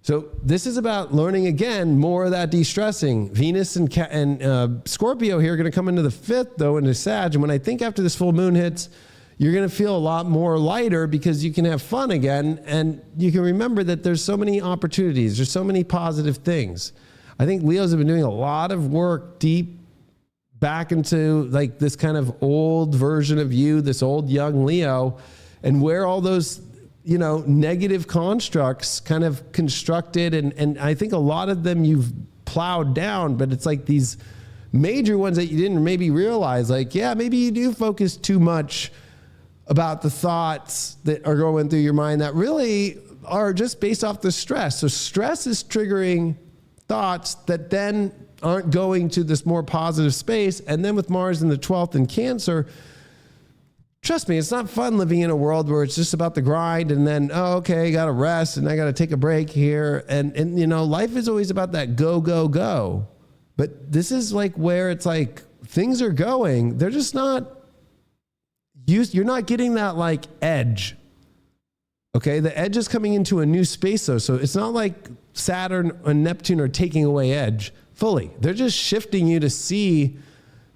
So this is about learning, again, more of that de-stressing. Venus and Scorpio here are going to come into the 5th, though, into Sag. And when I think after this full moon hits, you're going to feel a lot more lighter because you can have fun again. And you can remember that there's so many opportunities. There's so many positive things. I think Leos have been doing a lot of work deep back into like this kind of old version of you, this old young Leo, and where all those, you know, negative constructs kind of constructed. And I think a lot of them you've plowed down, but it's like these major ones that you didn't maybe realize, like, yeah, maybe you do focus too much about the thoughts that are going through your mind that really are just based off the stress. So stress is triggering thoughts that then aren't going to this more positive space. And then with Mars in the 12th in Cancer, trust me, it's not fun living in a world where it's just about the grind and then, oh, okay, I got to rest and I got to take a break here. And, you know, life is always about that go, go, go. But this is like where it's like things are going. They're just not used. You're not getting that like edge. Okay. The edge is coming into a new space though. So it's not like Saturn and Neptune are taking away edge fully. They're just shifting you to see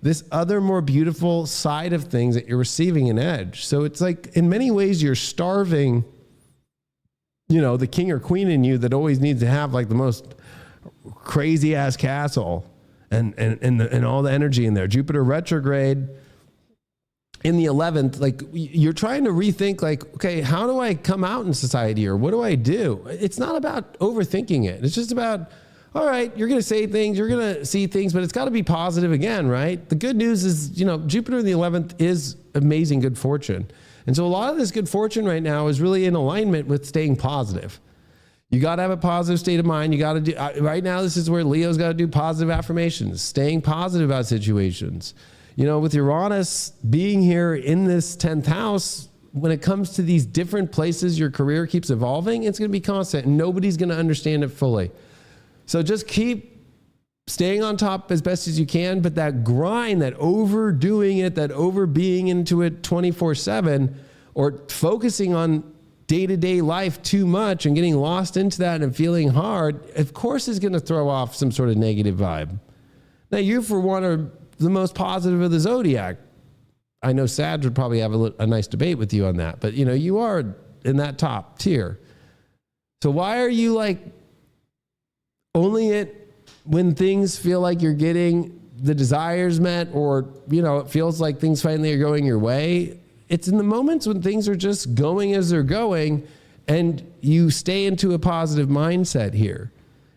this other more beautiful side of things that you're receiving in edge. So it's like in many ways you're starving, you know, the king or queen in you that always needs to have like the most crazy ass castle and all the energy in there. Jupiter retrograde in the 11th, like you're trying to rethink like, okay, how do I come out in society or what do I do? It's not about overthinking it. It's just about, all right, you're going to say things, you're going to see things, but it's got to be positive again, right? The good news is, you know, Jupiter in the 11th is amazing good fortune. And so a lot of this good fortune right now is really in alignment with staying positive. You got to have a positive state of mind. You got to do, right now, this is where Leo's got to do positive affirmations, staying positive about situations. You know, with Uranus being here in this 10th house, when it comes to these different places your career keeps evolving, it's going to be constant and nobody's going to understand it fully. So just keep staying on top as best as you can, but that grind, that overdoing it, that over being into it 24/7 or focusing on day-to-day life too much and getting lost into that and feeling hard, of course is going to throw off some sort of negative vibe. Now you, for one, are the most positive of the zodiac. I know Sag would probably have a nice debate with you on that, but you know, you are in that top tier. So why are you like only it when things feel like you're getting the desires met or, you know, it feels like things finally are going your way? It's in the moments when things are just going as they're going and you stay into a positive mindset here.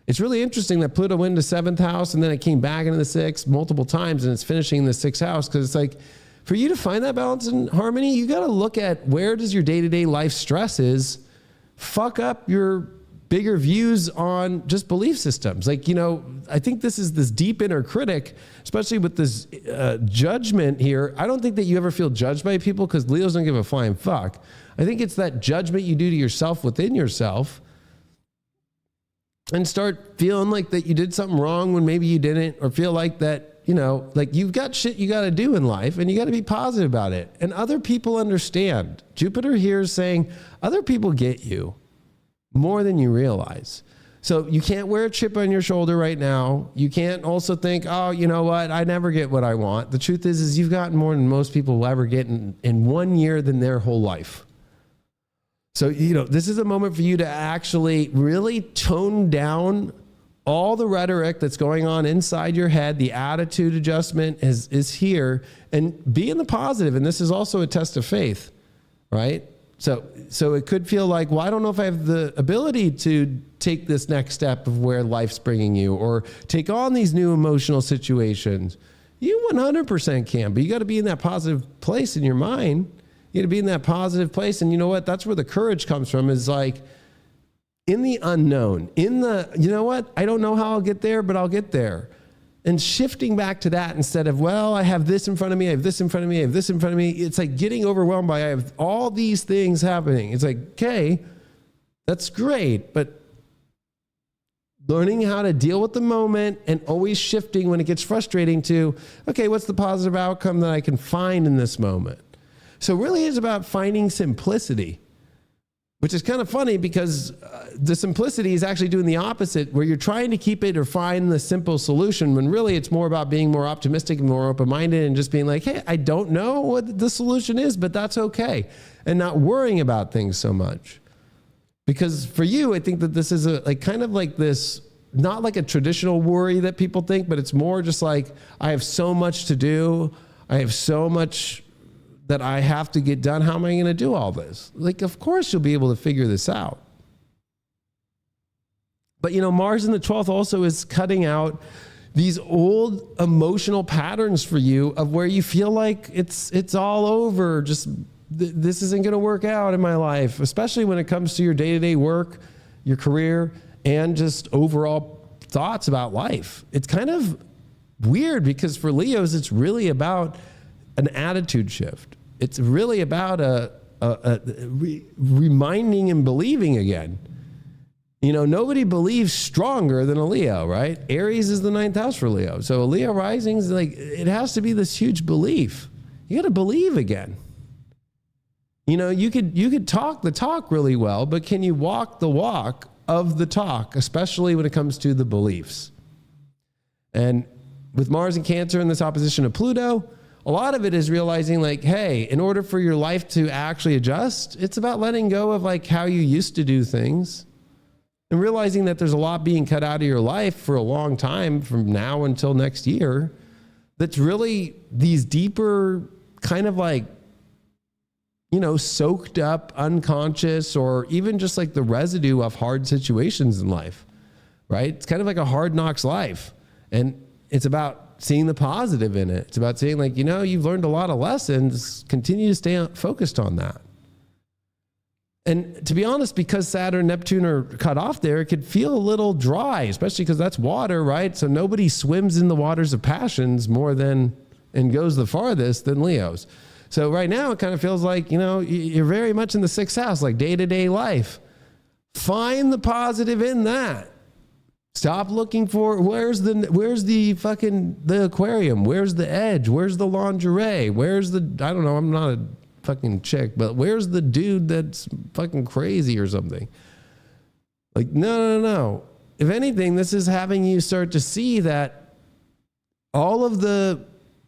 It's really interesting that Pluto went into 7th house and then it came back into the 6th multiple times and it's finishing in the 6th house because it's like, for you to find that balance and harmony, you got to look at where does your day-to-day life stresses fuck up your bigger views on just belief systems. Like, you know, I think this is this deep inner critic, especially with this judgment here. I don't think that you ever feel judged by people because Leos don't give a flying fuck. I think it's that judgment you do to yourself within yourself and start feeling like that you did something wrong when maybe you didn't, or feel like that, you know, like you've got shit you got to do in life and you got to be positive about it. And other people understand. Jupiter here is saying other people get you more than you realize. So you can't wear a chip on your shoulder right now. You can't also think, oh, you know what? I never get what I want. The truth is you've gotten more than most people will ever get in 1 year than their whole life. So, you know, this is a moment for you to actually really tone down all the rhetoric that's going on inside your head. The attitude adjustment is here, and be in the positive. And this is also a test of faith, right? So it could feel like, well, I don't know if I have the ability to take this next step of where life's bringing you or take on these new emotional situations. You 100% can, but you got to be in that positive place in your mind. You got to be in that positive place. And you know what? That's where the courage comes from, is like in the unknown, in the, you know what? I don't know how I'll get there, but I'll get there. and shifting back to that instead of, well, I have this in front of me, I have this in front of me, I have this in front of me. It's like getting overwhelmed by, I have all these things happening. It's like, okay, that's great, but learning how to deal with the moment and always shifting when it gets frustrating to, okay, what's the positive outcome that I can find in this moment? So really it's about finding simplicity, which is kind of funny because the simplicity is actually doing the opposite, where you're trying to keep it or find the simple solution when really it's more about being more optimistic and more open-minded and just being like, hey, I don't know what the solution is, but that's okay. And not worrying about things so much. Because for you, I think that this is kind of like this, not like a traditional worry that people think, but it's more just like, I have so much to do. I have so much that I have to get done. How am I going to do all this? Like, of course you'll be able to figure this out. But Mars in the 12th also is cutting out these old emotional patterns for you of where you feel like it's all over. Just this isn't going to work out in my life, especially when it comes to your day-to-day work, your career, and just overall thoughts about life. It's kind of weird because for Leos, it's really about an attitude shift. It's really about reminding and believing again. Nobody believes stronger than a Leo, right? Aries is the 9th house for Leo. So a Leo rising is like, it has to be this huge belief. You got to believe again. You could talk the talk really well, but can you walk the walk of the talk, especially when it comes to the beliefs? And with Mars and Cancer in this opposition to Pluto, a lot of it is realizing like, hey, in order for your life to actually adjust, it's about letting go of like how you used to do things and realizing that there's a lot being cut out of your life for a long time from now until next year. That's really these deeper kind of like, soaked up, unconscious, or even just like the residue of hard situations in life, right? It's kind of like a hard knocks life. And it's about seeing the positive in it. It's about saying like, you've learned a lot of lessons, continue to stay focused on that. And to be honest, because Saturn and Neptune are cut off there, it could feel a little dry, especially because that's water, right? So nobody swims in the waters of passions more than, and goes the farthest than Leos. So right now it kind of feels like, you're very much in the 6th house, like day-to-day life. Find the positive in that. Stop looking for, where's the aquarium? Where's the edge? Where's the lingerie? Where's the, I don't know, I'm not a fucking chick, but where's the dude that's fucking crazy or something? Like, no. If anything, this is having you start to see that all of the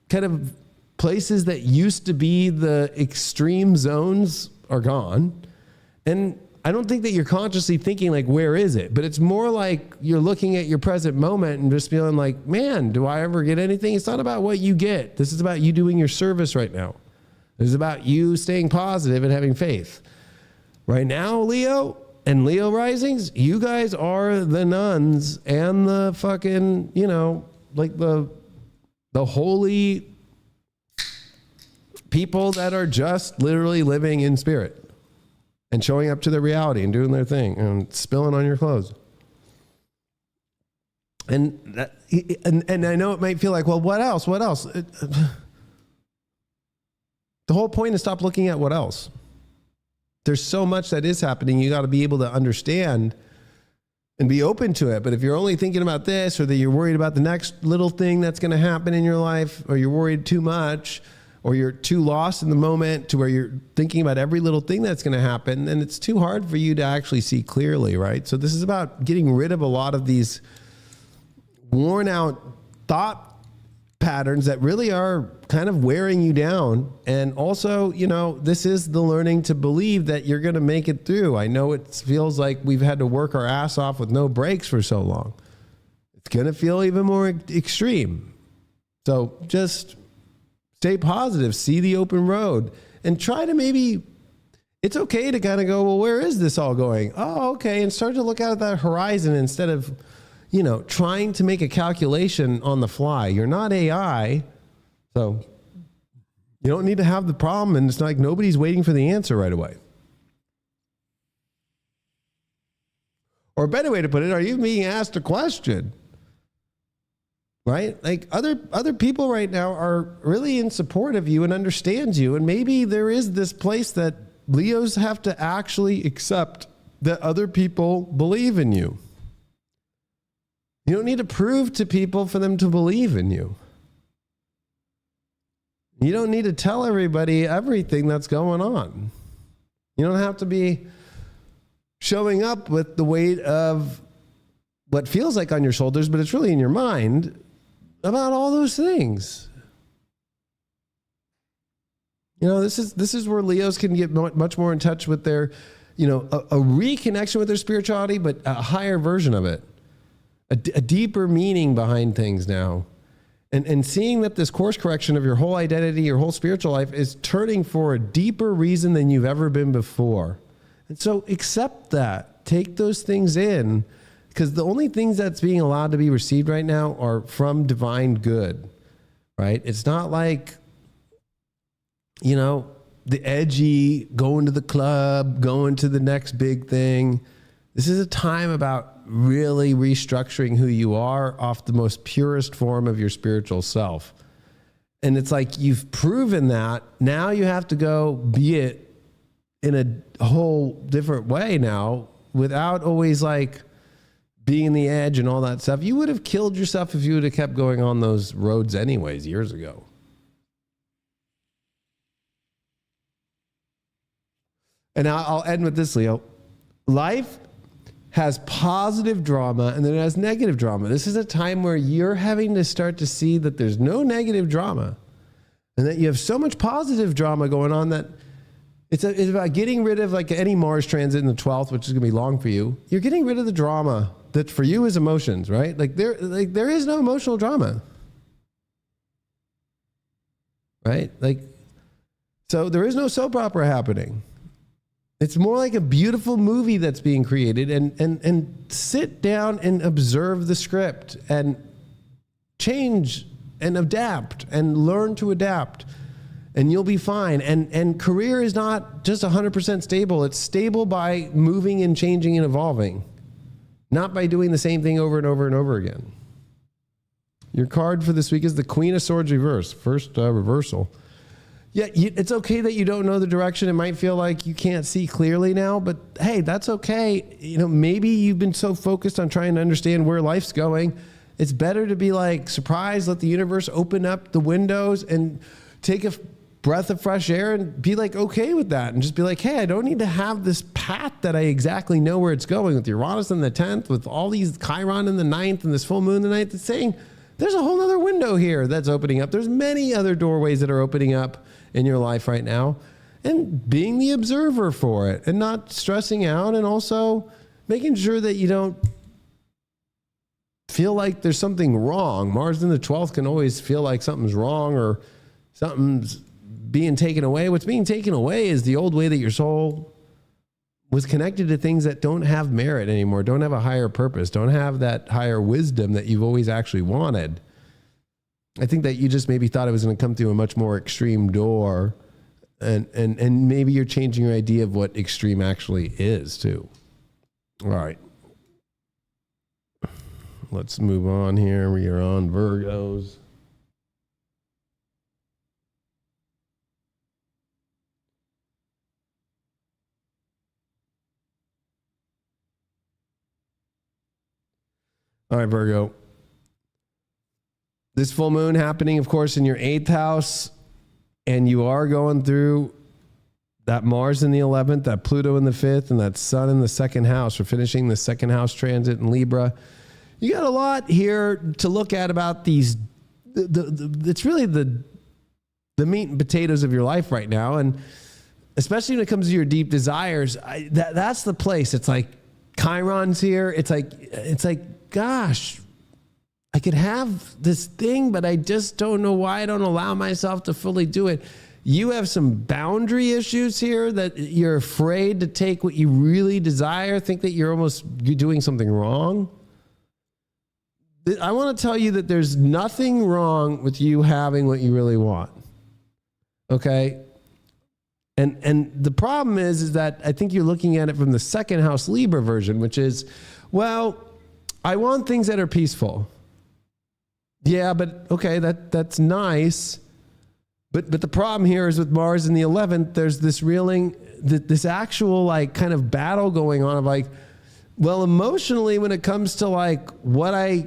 kind of places that used to be the extreme zones are gone. And I don't think that you're consciously thinking like, where is it? But it's more like you're looking at your present moment and just feeling like, man, do I ever get anything? It's not about what you get. This is about you doing your service right now. This is about you staying positive and having faith. Right now, Leo and Leo risings, you guys are the nuns and the fucking, like the holy people that are just literally living in spirit and showing up to their reality and doing their thing and spilling on your clothes. And I know it might feel like, well, what else? The whole point is stop looking at what else. There's so much that is happening. You got to be able to understand and be open to it. But if you're only thinking about this, or that you're worried about the next little thing that's going to happen in your life, or you're worried too much, or you're too lost in the moment to where you're thinking about every little thing that's going to happen, and it's too hard for you to actually see clearly, right? So this is about getting rid of a lot of these worn out thought patterns that really are kind of wearing you down. And also, this is the learning to believe that you're going to make it through. I know it feels like we've had to work our ass off with no breaks for so long. It's going to feel even more extreme. So just stay positive, see the open road, and try to maybe, it's okay to kind of go, well, where is this all going? Oh, okay. And start to look out at that horizon instead of, trying to make a calculation on the fly. You're not AI, so you don't need to have the problem, and it's not like nobody's waiting for the answer right away. Or a better way to put it, are you being asked a question? right? Like other people right now are really in support of you and understands you. And maybe there is this place that Leos have to actually accept that other people believe in you. You don't need to prove to people for them to believe in you. You don't need to tell everybody everything that's going on. You don't have to be showing up with the weight of what feels like on your shoulders, but it's really in your mind about all those things. You know, this is where Leos can get much more in touch with their, you know, a reconnection with their spirituality, but a higher version of it, a deeper meaning behind things now. And seeing that this course correction of your whole identity, your whole spiritual life is turning for a deeper reason than you've ever been before. And so accept that. Take those things in, because the only things that's being allowed to be received right now are from divine good, right? It's not like, you know, the edgy, going to the club, going to the next big thing. This is a time about really restructuring who you are off the most purest form of your spiritual self. And it's like you've proven that. Now you have to go be it in a whole different way now, without always like being the edge and all that stuff. You would have killed yourself if you would have kept going on those roads anyways years ago. And I'll end with this, Leo. Life has positive drama and then it has negative drama. This is a time where you're having to start to see that there's no negative drama and that you have so much positive drama going on that it's about getting rid of, like any Mars transit in the 12th, which is going to be long for you. You're getting rid of the drama that for you is emotions, right? Like there is no emotional drama, right? Like, so there is no soap opera happening. It's more like a beautiful movie that's being created, and sit down and observe the script and change and adapt and learn to adapt, and you'll be fine. And career is not just 100% stable. It's stable by moving and changing and evolving, not by doing the same thing over and over and over again. Your card for this week is the Queen of Swords reverse, first reversal. Yeah, it's okay that you don't know the direction. It might feel like you can't see clearly now, but hey, that's okay. You know, maybe you've been so focused on trying to understand where life's going. It's better to be like surprised, let the universe open up the windows and take a breath of fresh air and be like okay with that, and just be like, hey, I don't need to have this path that I exactly know where it's going, with Uranus in the 10th, with all these Chiron in the 9th and this full moon in the 9th. It's saying there's a whole other window here that's opening up. There's many other doorways that are opening up in your life right now, and being the observer for it and not stressing out, and also making sure that you don't feel like there's something wrong. Mars in the 12th can always feel like something's wrong or something's being taken away. What's being taken away is the old way that your soul was connected to things that don't have merit anymore, don't have a higher purpose, don't have that higher wisdom that you've always actually wanted. I think that you just maybe thought it was going to come through a much more extreme door, and maybe you're changing your idea of what extreme actually is too. All right. Let's move on here. We are on Virgos. All right, Virgo. This full moon happening, of course, in your 8th house, and you are going through that Mars in the 11th, that Pluto in the 5th, and that Sun in the 2nd house. We're finishing the 2nd house transit in Libra. You got a lot here to look at about these. It's really the meat and potatoes of your life right now, and especially when it comes to your deep desires, that's the place. It's like Chiron's here. It's like, gosh, I could have this thing, but I just don't know why I don't allow myself to fully do it. You have some boundary issues here that you're afraid to take what you really desire, think that you're doing something wrong. I want to tell you that there's nothing wrong with you having what you really want. Okay? And the problem is that I think you're looking at it from the 2nd house Libra version, which is, well, I want things that are peaceful. Yeah, but okay, that's nice. But the problem here is with Mars in the 11th, there's this this actual like kind of battle going on of like, well, emotionally when it comes to like what I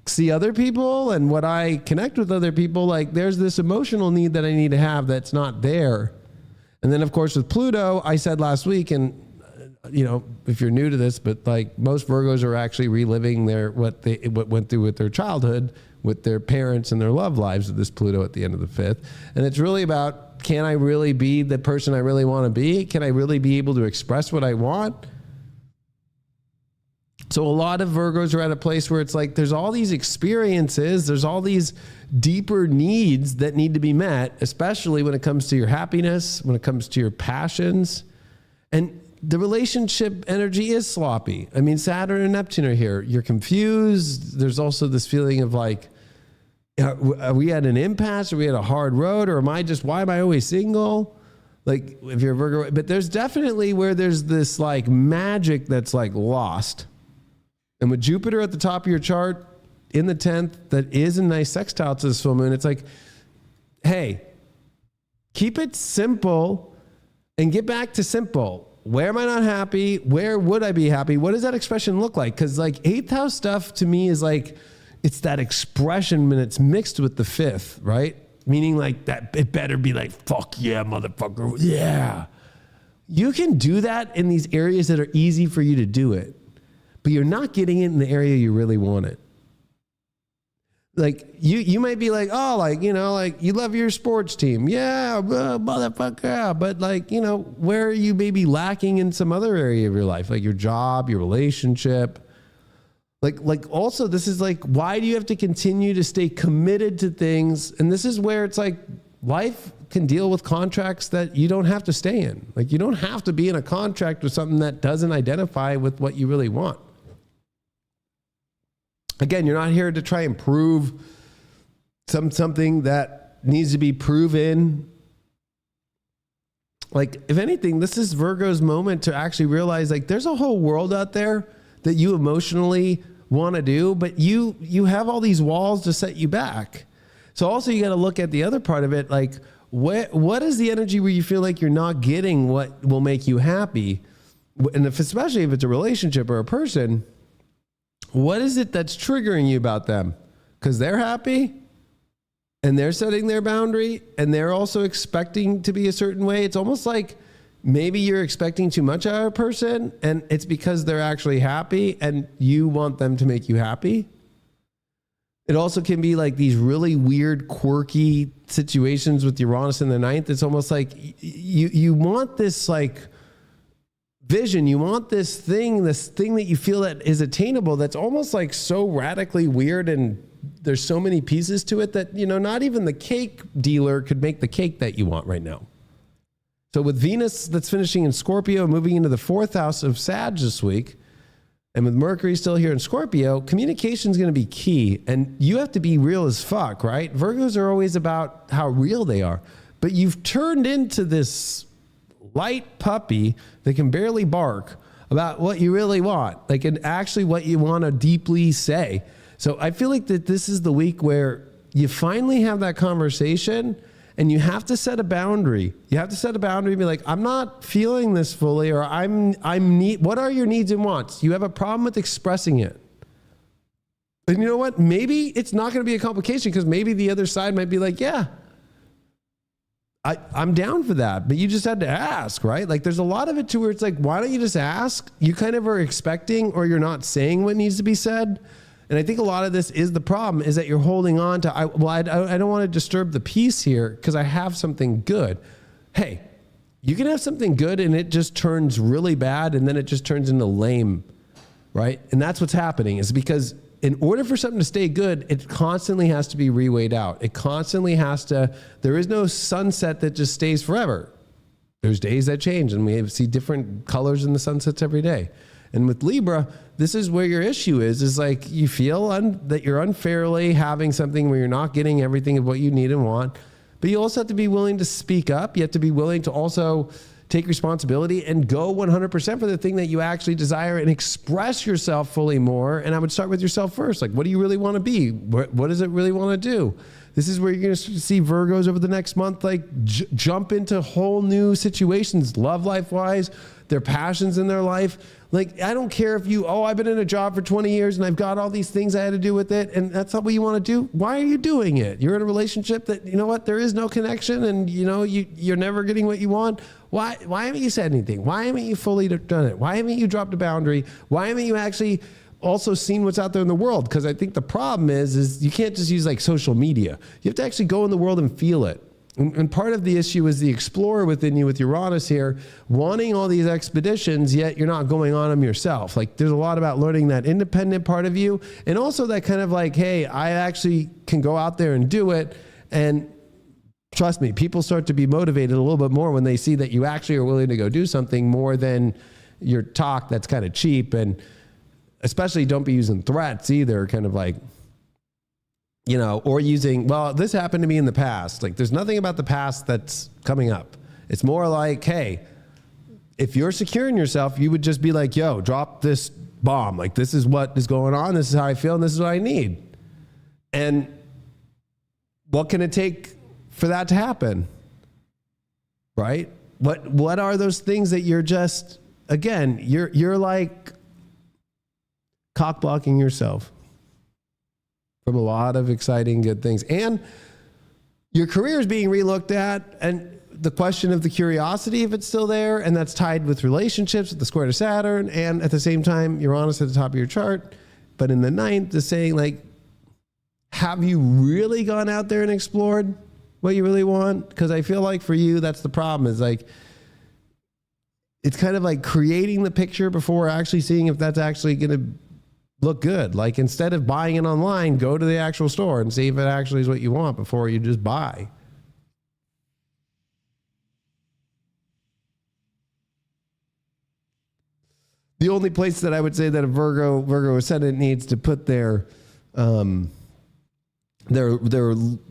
see other people and what I connect with other people, like there's this emotional need that I need to have that's not there. And then of course with Pluto, I said last week, and you know, if you're new to this, but like most Virgos are actually reliving what went through with their childhood, with their parents and their love lives with this Pluto at the end of the 5th. And it's really about, can I really be the person I really want to be? Can I really be able to express what I want? So a lot of Virgos are at a place where it's like, there's all these experiences, there's all these deeper needs that need to be met, especially when it comes to your happiness, when it comes to your passions. And the relationship energy is sloppy. I mean, Saturn and Neptune are here. You're confused. There's also this feeling of like, are we at an impasse? Are we at a hard road? Or why am I always single? Like if you're a Virgo, but there's definitely where there's this like magic that's like lost. And with Jupiter at the top of your chart in the 10th, that is a nice sextile to this full moon. It's like, hey, keep it simple and get back to simple. Where am I not happy? Where would I be happy? What does that expression look like? Because like 8th house stuff to me is like, it's that expression when it's mixed with the 5th, right? Meaning like that, it better be like, fuck yeah, motherfucker. Yeah. You can do that in these areas that are easy for you to do it, but you're not getting it in the area you really want it. Like you might be like, oh, like, you know, like you love your sports team. Yeah, motherfucker. But like, you know, where are you maybe lacking in some other area of your life? Like your job, your relationship. Like also this is like, why do you have to continue to stay committed to things? And this is where it's like life can deal with contracts that you don't have to stay in. Like you don't have to be in a contract with something that doesn't identify with what you really want. Again, you're not here to try and prove something that needs to be proven. Like, if anything, this is Virgo's moment to actually realize like there's a whole world out there that you emotionally want to do, but you have all these walls to set you back. So also you got to look at the other part of it. Like what is the energy where you feel like you're not getting what will make you happy? And especially if it's a relationship or a person, what is it that's triggering you about them? Because they're happy and they're setting their boundary and they're also expecting to be a certain way. It's almost like maybe you're expecting too much out of a person and it's because they're actually happy and you want them to make you happy. It also can be like these really weird, quirky situations with Uranus in the 9th. It's almost like you want this like vision. You want this thing that you feel that is attainable. That's almost like so radically weird. And there's so many pieces to it that, you know, not even the cake dealer could make the cake that you want right now. So with Venus that's finishing in Scorpio, moving into the 4th house of Sag this week, and with Mercury still here in Scorpio, communication is going to be key. And you have to be real as fuck, right? Virgos are always about how real they are. But you've turned into this light puppy that can barely bark about what you really want. Like, and actually what you want to deeply say. So I feel like that this is the week where you finally have that conversation and you have to set a boundary. You have to set a boundary and be like, I'm not feeling this fully, or what are your needs and wants? You have a problem with expressing it. And you know what? Maybe it's not going to be a complication because maybe the other side might be like, yeah, I'm down for that. But you just had to ask, right? Like there's a lot of it too where it's like, why don't you just ask? You kind of are expecting or you're not saying what needs to be said. And I think a lot of this is the problem, is that you're holding on to, I don't want to disturb the peace here because I have something good. Hey, you can have something good and it just turns really bad and then it just turns into lame, right? And that's what's happening, is because in order for something to stay good, it constantly has to be reweighed out. It constantly has to, there is no sunset that just stays forever. There's days that change and we see different colors in the sunsets every day. And with Libra, this is where your issue is like you feel that you're unfairly having something where you're not getting everything of what you need and want, but you also have to be willing to speak up. You have to be willing to also take responsibility and go 100% for the thing that you actually desire and express yourself fully more. And I would start with yourself first. Like, what do you really want to be? What does it really want to do? This is where you're going to see Virgos over the next month, like jump into whole new situations, love life wise, their passions in their life. Like, I don't care if I've been in a job for 20 years and I've got all these things I had to do with it, and that's not what you want to do. Why are you doing it? You're in a relationship that, you know what, there is no connection, and you're never getting what you want. Why haven't you said anything? Why haven't you fully done it? Why haven't you dropped a boundary? Why haven't you actually also seen what's out there in the world? Because I think the problem is you can't just use like social media. You have to actually go in the world and feel it. And part of the issue is the explorer within you with Uranus here, wanting all these expeditions, yet you're not going on them yourself. Like, there's a lot about learning that independent part of you, and also that kind of like, hey, I actually can go out there and do it. And trust me, people start to be motivated a little bit more when they see that you actually are willing to go do something more than your talk that's kind of cheap. And especially don't be using threats either, kind of like, or using, well, this happened to me in the past. Like, there's nothing about the past that's coming up. It's more like, hey, if you're secure in yourself, you would just be like, yo, drop this bomb. Like, this is what is going on. This is how I feel. And this is what I need. And what can it take for that to happen? Right? What are those things that you're just, again, you're like cock blocking yourself from a lot of exciting good things. And your career is being relooked at, and the question of the curiosity, if it's still there, and that's tied with relationships, with the square to Saturn, and at the same time, Uranus at the top of your chart. But in the ninth, is saying, like, have you really gone out there and explored what you really want? Because I feel like for you, that's the problem, is like, it's kind of like creating the picture before actually seeing if that's actually going to look good. Like, instead of buying it online, go to the actual store and see if it actually is what you want before you just buy. The only place that I would say that a Virgo ascendant needs to put their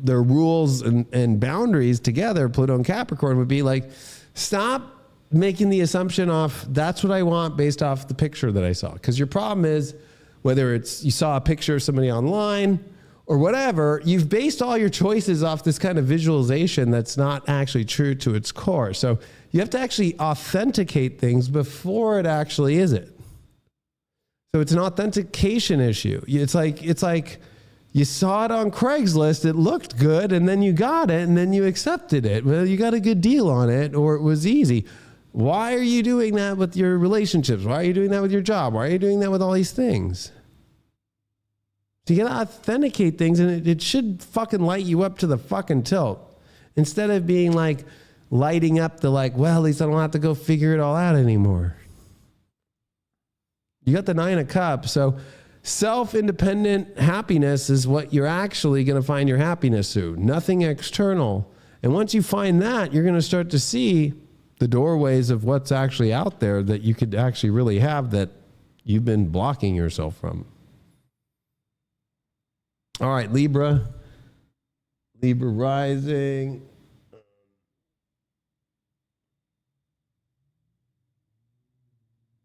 rules and boundaries together, Pluto and Capricorn, would be like, stop making the assumption off, that's what I want based off the picture that I saw. Because your problem is, whether it's you saw a picture of somebody online or whatever, you've based all your choices off this kind of visualization that's not actually true to its core. So you have to actually authenticate things before it actually is it. So it's an authentication issue. It's like you saw it on Craigslist, it looked good, and then you got it, and then you accepted it. Well, you got a good deal on it, or it was easy. Why are you doing that with your relationships? Why are you doing that with your job? Why are you doing that with all these things? So you gotta authenticate things, and it should fucking light you up to the fucking tilt. Instead of being like lighting up the like, well, at least I don't have to go figure it all out anymore. You got the 9 of Cups, so self-independent happiness is what you're actually gonna find your happiness through, nothing external. And once you find that, you're gonna start to see the doorways of what's actually out there that you could actually really have that you've been blocking yourself from. All right, Libra rising.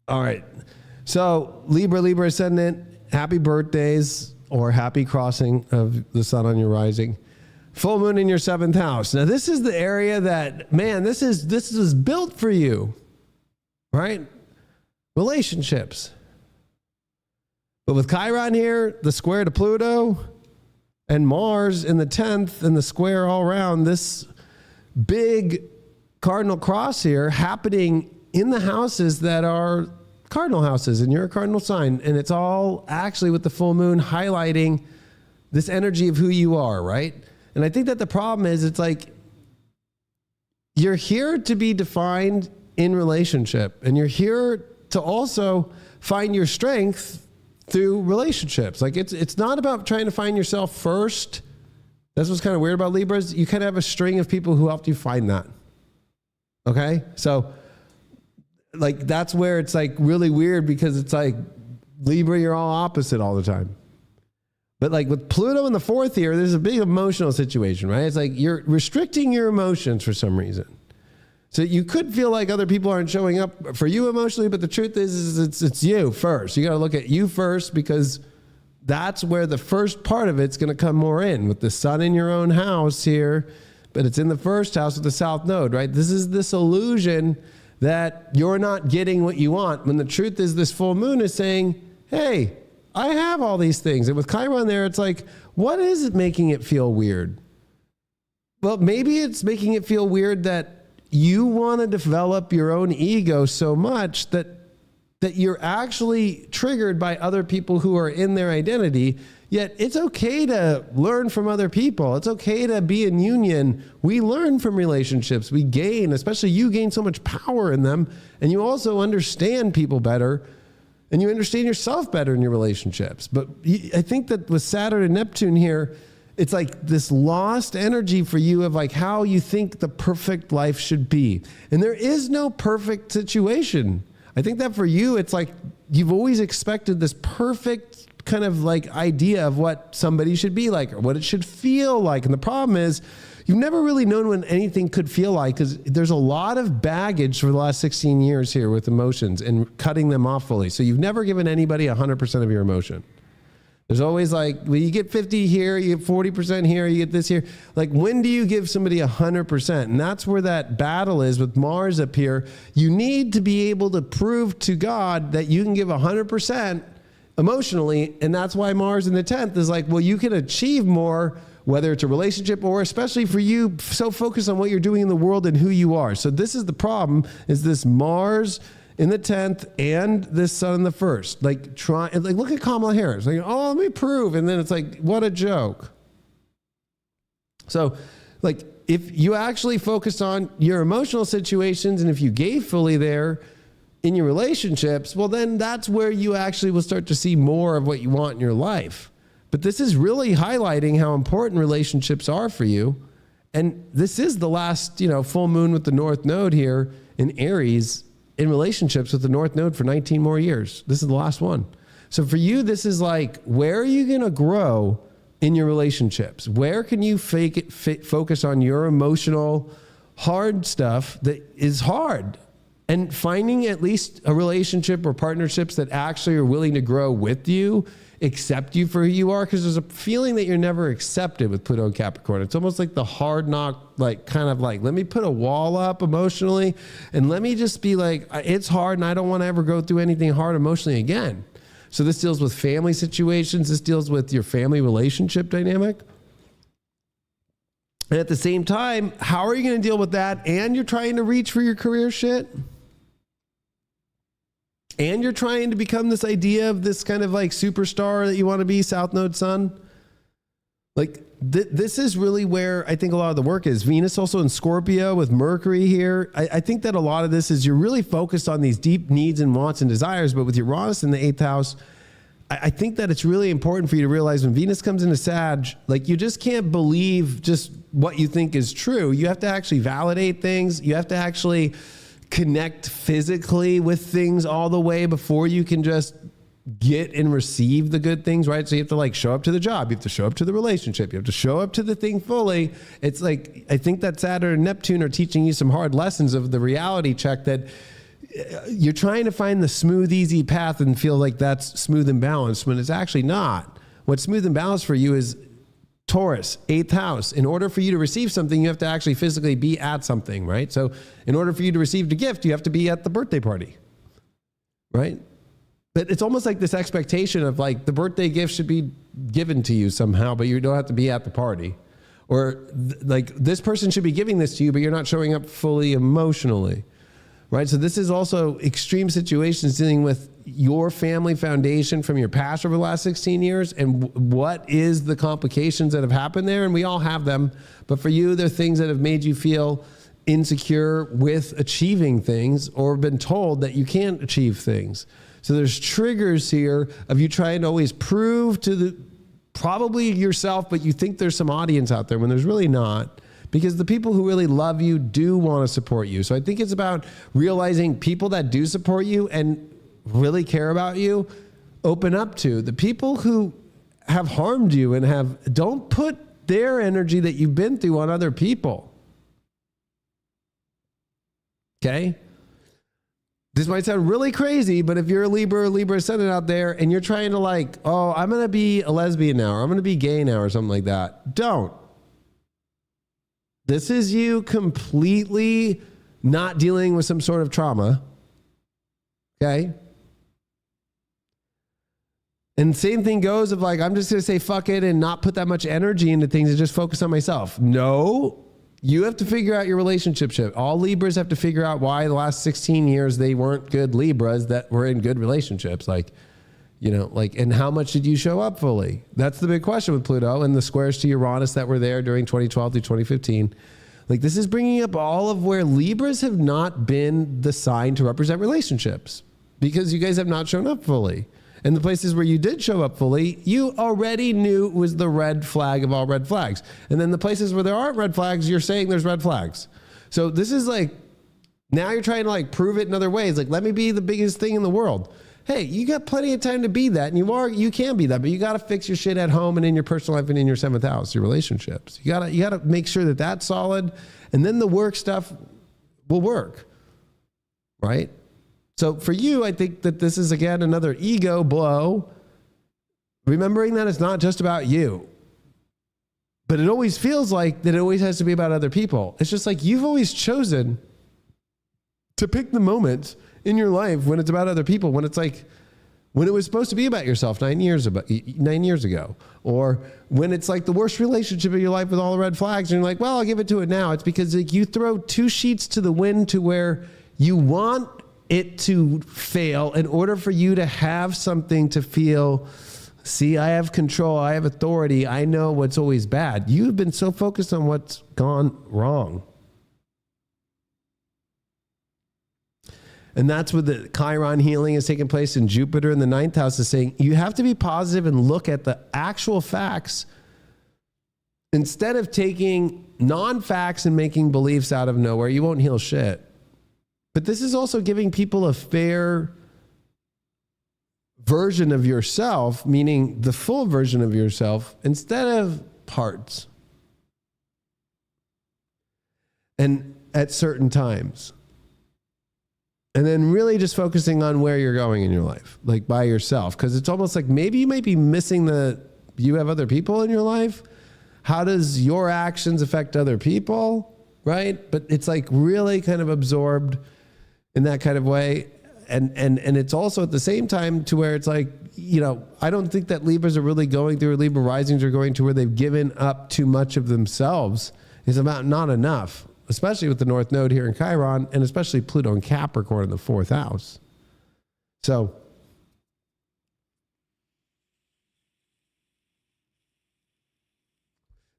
All right, so Libra ascendant, happy birthdays or happy crossing of the sun on your rising. Full moon in your 7th house. Now, this is the area that, man, this is built for you, right? Relationships. But with Chiron here, the square to Pluto, and Mars in the 10th, and the square all around, this big cardinal cross here happening in the houses that are cardinal houses, and you're a cardinal sign, and it's all actually with the full moon highlighting this energy of who you are, right? And I think that the problem is, it's like, you're here to be defined in relationship, and you're here to also find your strength through relationships. Like, it's not about trying to find yourself first. That's what's kind of weird about Libras. You kind of have a string of people who helped you find that. Okay? So, like, that's where it's like really weird, because it's like, Libra, you're all opposite all the time. But like with Pluto in the 4th here, there's a big emotional situation, right? It's like you're restricting your emotions for some reason. So you could feel like other people aren't showing up for you emotionally, but the truth is it's you first. You got to look at you first, because that's where the first part of it's going to come more in, with the sun in your own house here, but it's in the first house with the south node, right? This is this illusion that you're not getting what you want, when the truth is this full moon is saying, hey, I have all these things. And with Chiron there, it's like, what is it making it feel weird? Well, maybe it's making it feel weird that you want to develop your own ego so much that you're actually triggered by other people who are in their identity. Yet it's okay to learn from other people. It's okay to be in union. We learn from relationships. We gain, especially you gain so much power in them. And you also understand people better, and you understand yourself better in your relationships. But I think that with Saturn and Neptune here, it's like this lost energy for you of like how you think the perfect life should be. And there is no perfect situation. I think that for you, it's like you've always expected this perfect kind of like idea of what somebody should be like or what it should feel like. And the problem is you've never really known what anything could feel like, because there's a lot of baggage for the last 16 years here with emotions and cutting them off fully. So you've never given anybody 100% of your emotion. There's always like, well, you get 50 here, you get 40% here, you get this here. Like, when do you give somebody 100%? And that's where that battle is with Mars up here. You need to be able to prove to God that you can give 100% emotionally. And that's why Mars in the 10th is like, well, you can achieve more, whether it's a relationship or especially for you, so focused on what you're doing in the world and who you are. So this is the problem, is this Mars in the 10th and this sun in the 1st. Like, look at Kamala Harris. Like, oh, let me prove. And then it's like, what a joke. So, like, if you actually focused on your emotional situations and if you gave fully there in your relationships, well, then that's where you actually will start to see more of what you want in your life. But this is really highlighting how important relationships are for you. And this is the last, full moon with the North Node here in Aries, in relationships with the North Node for 19 more years. This is the last one. So for you, this is like, where are you going to grow in your relationships? Where can you focus on your emotional, hard stuff that is hard? And finding at least a relationship or partnerships that actually are willing to grow with you, accept you for who you are, because there's a feeling that you're never accepted with Pluto and Capricorn. It's almost like the hard knock, like kind of like, let me put a wall up emotionally and let me just be like, it's hard and I don't want to ever go through anything hard emotionally again. So this deals with family situations. This deals with your family relationship dynamic. And at the same time, how are you going to deal with that? And you're trying to reach for your career shit? And you're trying to become this idea of this kind of like superstar that you want to be, South Node Sun. Like this is really where I think a lot of the work is. Venus also in Scorpio with Mercury here. I think that a lot of this is you're really focused on these deep needs and wants and desires, but with Uranus in the 8th house, I think that it's really important for you to realize when Venus comes into Sag, like you just can't believe just what you think is true. You have to actually validate things. You have to actually connect physically with things all the way before you can just get and receive the good things, right? So you have to like show up to the job. You have to show up to the relationship. You have to show up to the thing fully. It's like, I think that Saturn and Neptune are teaching you some hard lessons of the reality check that you're trying to find the smooth, easy path and feel like that's smooth and balanced when it's actually not. What's smooth and balanced for you is Taurus, 8th house. In order for you to receive something, you have to actually physically be at something, right? So in order for you to receive the gift, you have to be at the birthday party, right? But it's almost like this expectation of like the birthday gift should be given to you somehow, but you don't have to be at the party. Or like this person should be giving this to you, but you're not showing up fully emotionally, right? So this is also extreme situations dealing with your family foundation from your past over the last 16 years and what is the complications that have happened there. And we all have them, but for you, they're things that have made you feel insecure with achieving things or been told that you can't achieve things. So there's triggers here of you trying to always prove to probably yourself, but you think there's some audience out there when there's really not. Because the people who really love you do want to support you. So I think it's about realizing people that do support you and really care about you, open up to. The people who have harmed you and don't put their energy that you've been through on other people. Okay. This might sound really crazy, but if you're a Libra ascendant out there and you're trying to like, oh, I'm going to be a lesbian now, or I'm going to be gay now or something like that. Don't. This is you completely not dealing with some sort of trauma. Okay. And same thing goes of like, I'm just going to say fuck it and not put that much energy into things and just focus on myself. No, you have to figure out your relationship shit. All Libras have to figure out why the last 16 years they weren't good Libras that were in good relationships. Like, you know, like, and how much did you show up fully? That's the big question with Pluto and the squares to Uranus that were there during 2012 through 2015. Like, this is bringing up all of where Libras have not been the sign to represent relationships because you guys have not shown up fully. And the places where you did show up fully, you already knew was the red flag of all red flags. And then the places where there aren't red flags, you're saying there's red flags. So this is like, now you're trying to like prove it in other ways. Like, let me be the biggest thing in the world. Hey, you got plenty of time to be that, and you can be that, but you got to fix your shit at home and in your personal life and in your 7th house, your relationships. You gotta make sure that that's solid, and then the work stuff will work, right? So for you, I think that this is, again, another ego blow, remembering that it's not just about you. But it always feels like that it always has to be about other people. It's just like you've always chosen to pick the moments in your life when it's about other people, when it's like, when it was supposed to be about yourself 9 years ago, or when it's like the worst relationship of your life with all the red flags, and you're like, well, I'll give it to it now. It's because like you throw two sheets to the wind to where you want it to fail in order for you to have something to feel, see, I have control, I have authority, I know what's always bad. You've been so focused on what's gone wrong. And that's where the Chiron healing is taking place, in Jupiter in the 9th house is saying you have to be positive and look at the actual facts instead of taking non-facts and making beliefs out of nowhere. You won't heal shit. But this is also giving people a fair version of yourself, meaning the full version of yourself, instead of parts. And at certain times. And then really just focusing on where you're going in your life, like by yourself. Because it's almost like maybe you might be missing you have other people in your life. How does your actions affect other people, right? But it's like really kind of absorbed in that kind of way. And it's also at the same time to where it's like, you know, I don't think that Libras are really going through, or Libra risings are going to where they've given up too much of themselves. It's about not enough, especially with the North Node here in Chiron, and especially Pluto and Capricorn in the 4th house. So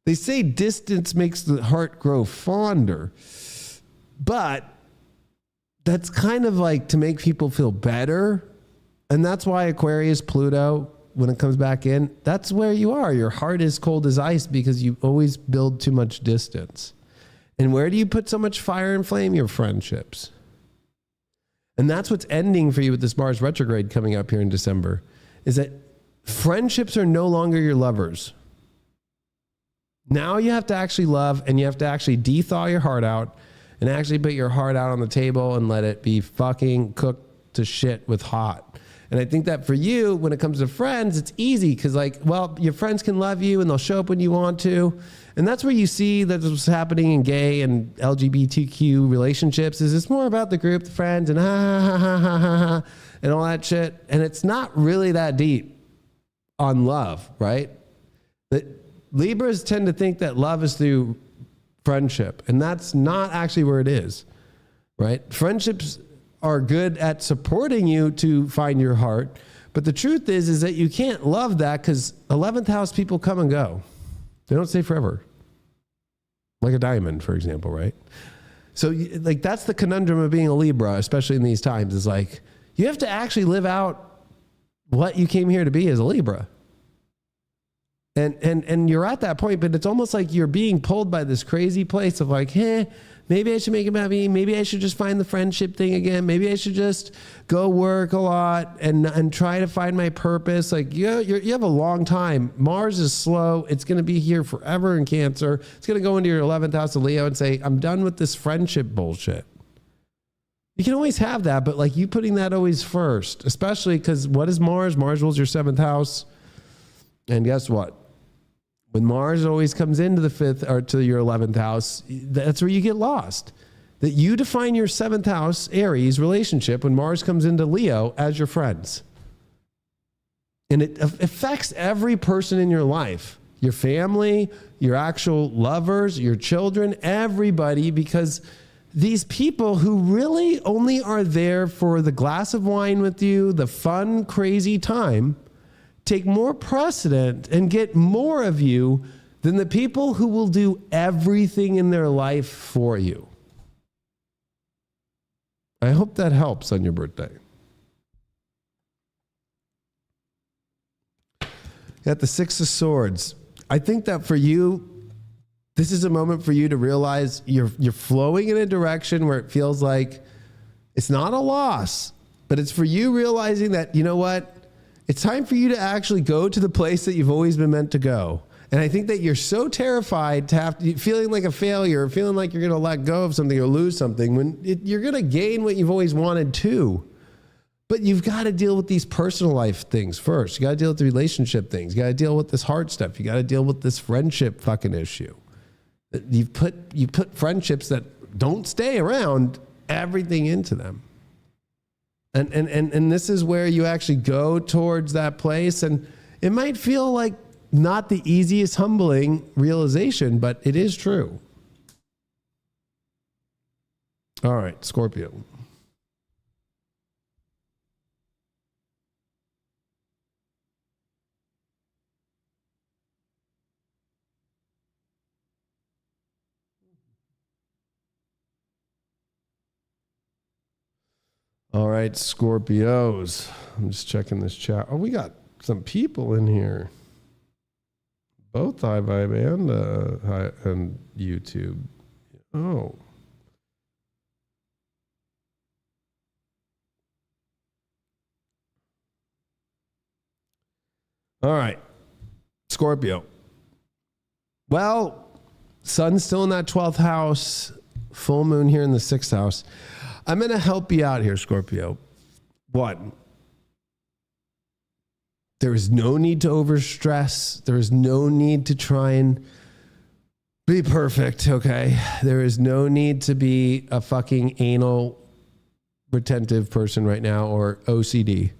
they say distance makes the heart grow fonder, but that's kind of like to make people feel better. And that's why Aquarius, Pluto, when it comes back in, that's where you are. Your heart is cold as ice because you always build too much distance. And where do you put so much fire and flame? Your friendships. And that's what's ending for you with this Mars retrograde coming up here in December, is that friendships are no longer your lovers. Now you have to actually love, and you have to actually de-thaw your heart out and actually put your heart out on the table and let it be fucking cooked to shit with hot. And I think that for you, when it comes to friends, it's easy because, like, well, your friends can love you and they'll show up when you want to. And that's where you see that's what's happening in gay and LGBTQ relationships, is it's more about the group, the friends, and and all that shit. And it's not really that deep on love, right? But Libras tend to think that love is through friendship, and that's not actually where it is, right? Friendships are good at supporting you to find your heart, but the truth is that you can't love that because 11th house people come and go. They don't stay forever. Like a diamond, for example, right? So like that's the conundrum of being a Libra, especially in these times, is like you have to actually live out what you came here to be as a Libra. And you're at that point, but it's almost like you're being pulled by this crazy place of like, maybe I should make it about me. Maybe I should just find the friendship thing again. Maybe I should just go work a lot and try to find my purpose. Like you have a long time. Mars is slow. It's going to be here forever in Cancer. It's going to go into your 11th house of Leo and say, I'm done with this friendship bullshit. You can always have that, but like you putting that always first, especially because what is Mars? Mars rules your 7th house. And guess what? When Mars always comes into the 5th or to your 11th house, that's where you get lost. That you define your 7th house, Aries relationship, when Mars comes into Leo as your friends. And it affects every person in your life, your family, your actual lovers, your children, everybody, because these people who really only are there for the glass of wine with you, the fun, crazy time, take more precedent and get more of you than the people who will do everything in their life for you. I hope that helps on your birthday. At the 6 of Swords, I think that for you, this is a moment for you to realize you're flowing in a direction where it feels like it's not a loss, but it's for you realizing that, you know what? It's time for you to actually go to the place that you've always been meant to go. And I think that you're so terrified to have to, feeling like a failure, feeling like you're going to let go of something or lose something when you're going to gain what you've always wanted to. But you've got to deal with these personal life things first. You got to deal with the relationship things. You got to deal with this heart stuff. You got to deal with this friendship fucking issue. You put friendships that don't stay around, everything into them. And this is where you actually go towards that place. And it might feel like not the easiest, humbling realization, but it is true. All right, Scorpio. All right, Scorpios. I'm just checking this chat. Oh, we got some people in here. Both High Vibe and YouTube. Oh. All right, Scorpio. Well, sun's still in that 12th house. Full moon here in the 6th house. I'm going to help you out here, Scorpio. One, there is no need to overstress. There is no need to try and be perfect, okay? There is no need to be a fucking anal retentive person right now or OCD.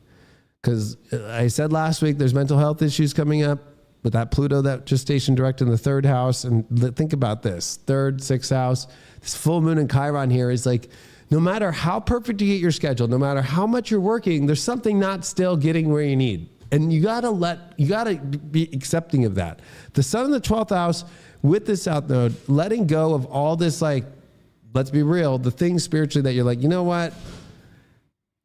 Because I said last week there's mental health issues coming up with that Pluto that just stationed direct in the 3rd house. And think about this, 3rd, 6th house. This full moon in Chiron here is like, no matter how perfect you get your schedule, no matter how much you're working, there's something not still getting where you need. And you gotta be accepting of that. The sun in the 12th house with the South Node, letting go of all this, like, let's be real, the things spiritually that you're like, you know what?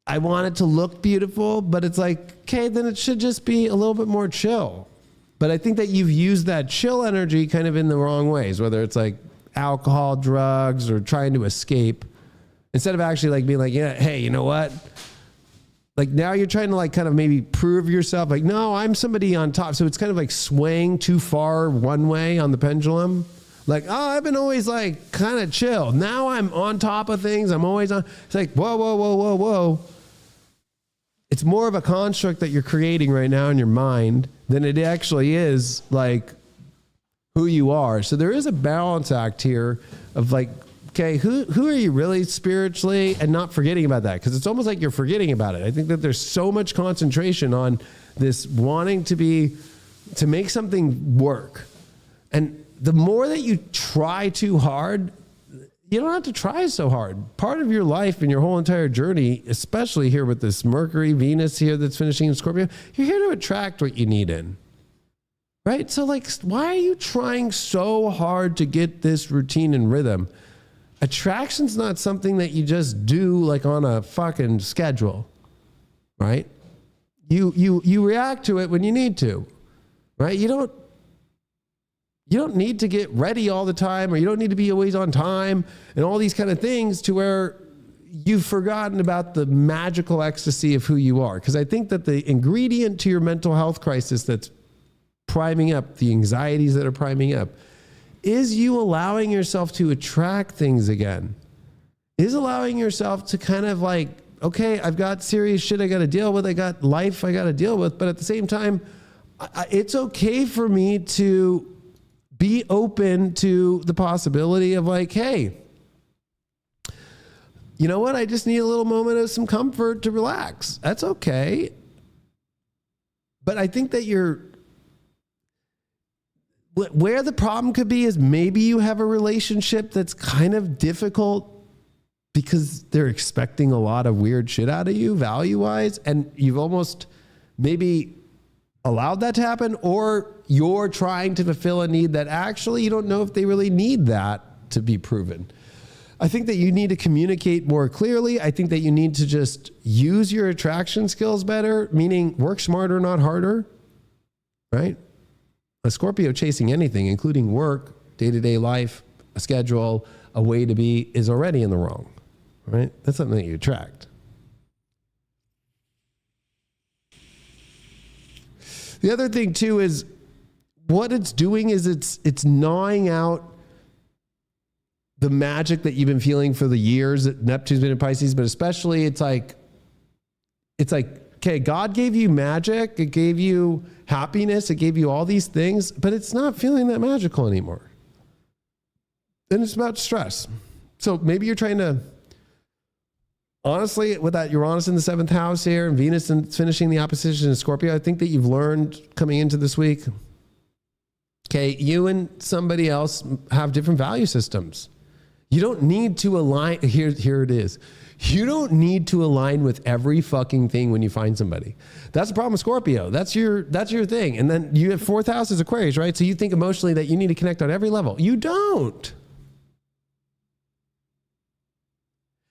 I want it to look beautiful, but it's like, okay, then it should just be a little bit more chill. But I think that you've used that chill energy kind of in the wrong ways, whether it's like alcohol, drugs, or trying to escape. Instead of actually like being like, yeah, hey, you know what? Like now you're trying to like kind of maybe prove yourself. Like, no, I'm somebody on top. So it's kind of like swaying too far one way on the pendulum. Like, oh, I've been always like kind of chill. Now I'm on top of things. I'm always on. It's like, whoa, whoa, whoa, whoa, whoa. It's more of a construct that you're creating right now in your mind than it actually is like who you are. So there is a balance act here of like, okay, who are you really spiritually, and not forgetting about that, because it's almost like you're forgetting about it. I think that there's so much concentration on this wanting to make something work. And the more that you try too hard, you don't have to try so hard. Part of your life and your whole entire journey, especially here with this Mercury, Venus here that's finishing in Scorpio, you're here to attract what you need in. Right? So like, why are you trying so hard to get this routine and rhythm? Attraction's not something that you just do like on a fucking schedule, right? You react to it when you need to, right? You don't need to get ready all the time, or you don't need to be always on time and all these kind of things to where you've forgotten about the magical ecstasy of who you are. Because I think that the ingredient to your mental health crisis that's priming up, the anxieties that are priming up, is you allowing yourself to attract things again. is allowing yourself to kind of like, okay, I've got serious shit I got to deal with. I got life I got to deal with. But at the same time, it's okay for me to be open to the possibility of like, hey, you know what? I just need a little moment of some comfort to relax. That's okay. But I think that where the problem could be is maybe you have a relationship that's kind of difficult because they're expecting a lot of weird shit out of you value-wise, and you've almost maybe allowed that to happen, or you're trying to fulfill a need that actually you don't know if they really need that to be proven. I think that you need to communicate more clearly. I think that you need to just use your attraction skills better, meaning work smarter, not harder, right? A Scorpio chasing anything, including work, day-to-day life, a schedule, a way to be, is already in the wrong, right? That's something that you attract. The other thing too is what it's doing is it's gnawing out the magic that you've been feeling for the years that Neptune's been in Pisces, but especially it's like, okay, God gave you magic, it gave you happiness, it gave you all these things, but it's not feeling that magical anymore. And it's about stress. So maybe you're trying to, honestly, with that Uranus in the 7th house here and Venus and finishing the opposition in Scorpio, I think that you've learned coming into this week, okay, you and somebody else have different value systems. You don't need to align. Here it is. You don't need to align with every fucking thing when you find somebody. That's the problem with Scorpio. That's your thing. And then you have 4th house as Aquarius, right? So you think emotionally that you need to connect on every level. You don't.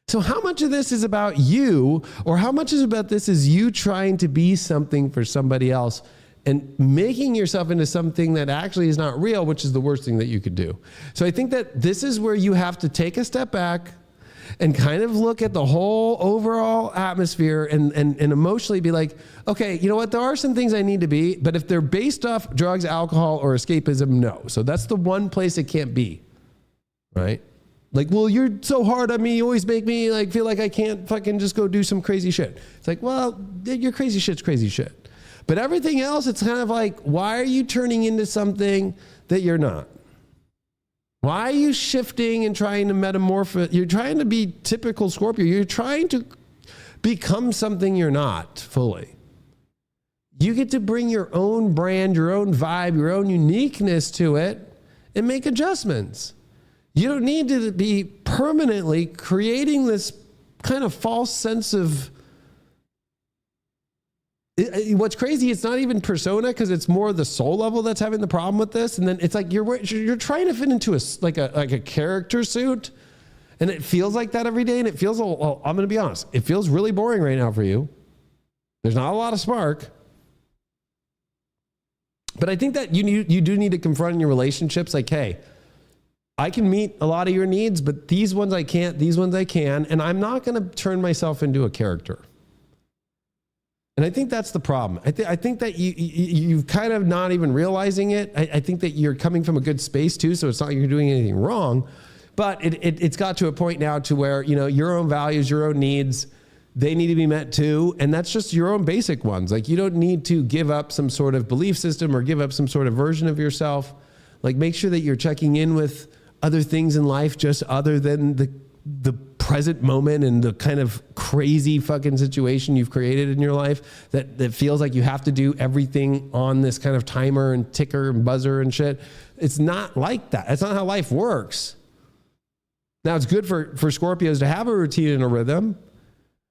So how much of this is about you, or how much is about this is you trying to be something for somebody else and making yourself into something that actually is not real, which is the worst thing that you could do. So I think that this is where you have to take a step back and kind of look at the whole overall atmosphere and emotionally be like, okay, you know what? There are some things I need to be, but if they're based off drugs, alcohol, or escapism, no. So that's the one place it can't be, right? Like, well, you're so hard on me. You always make me like feel like I can't fucking just go do some crazy shit. It's like, well, your crazy shit's crazy shit. But everything else, it's kind of like, why are you turning into something that you're not? Why are you shifting and trying to metamorph? You're trying to be typical Scorpio. You're trying to become something you're not fully. You get to bring your own brand, your own vibe, your own uniqueness to it and make adjustments. You don't need to be permanently creating this kind of false sense of, what's crazy, it's not even persona, because it's more the soul level that's having the problem with this. And then it's like you're trying to fit into a character suit, and it feels like that every day. And it feels, well, I'm going to be honest, it feels really boring right now for you. There's not a lot of spark. But I think that you do need to confront in your relationships, like, hey, I can meet a lot of your needs, but these ones I can't, these ones I can, and I'm not going to turn myself into a character. And I think that's the problem. I think that you've kind of not even realizing it. I think that you're coming from a good space too, so it's not like you're doing anything wrong, but it's got to a point now to where, you know, your own values, your own needs, they need to be met too. And that's just your own basic ones. Like, you don't need to give up some sort of belief system or give up some sort of version of yourself. Like, make sure that you're checking in with other things in life, just other than the present moment and the kind of crazy fucking situation you've created in your life that feels like you have to do everything on this kind of timer and ticker and buzzer and shit. It's not like that. That's not how life works. Now, it's good for Scorpios to have a routine and a rhythm,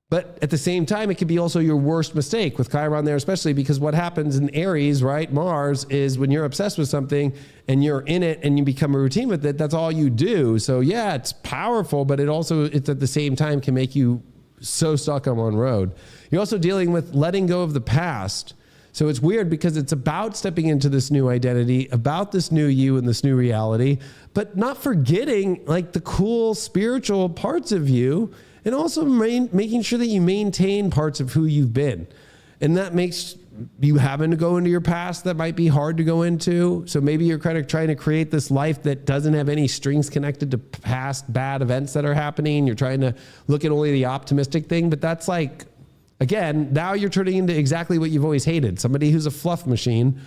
but at the same time, it could be also your worst mistake with Chiron there, especially because what happens in Aries, right, Mars, is when you're obsessed with something and you're in it and you become a routine with it, that's all you do. So yeah, it's powerful, but it's at the same time can make you so stuck on one road. You're also dealing with letting go of the past. So it's weird because it's about stepping into this new identity, about this new you and this new reality, but not forgetting like the cool spiritual parts of you, and also making sure that you maintain parts of who you've been. And that makes you having to go into your past that might be hard to go into. So maybe you're kind of trying to create this life that doesn't have any strings connected to past bad events that are happening. You're trying to look at only the optimistic thing, but that's like, again, now you're turning into exactly what you've always hated, somebody who's a fluff machine.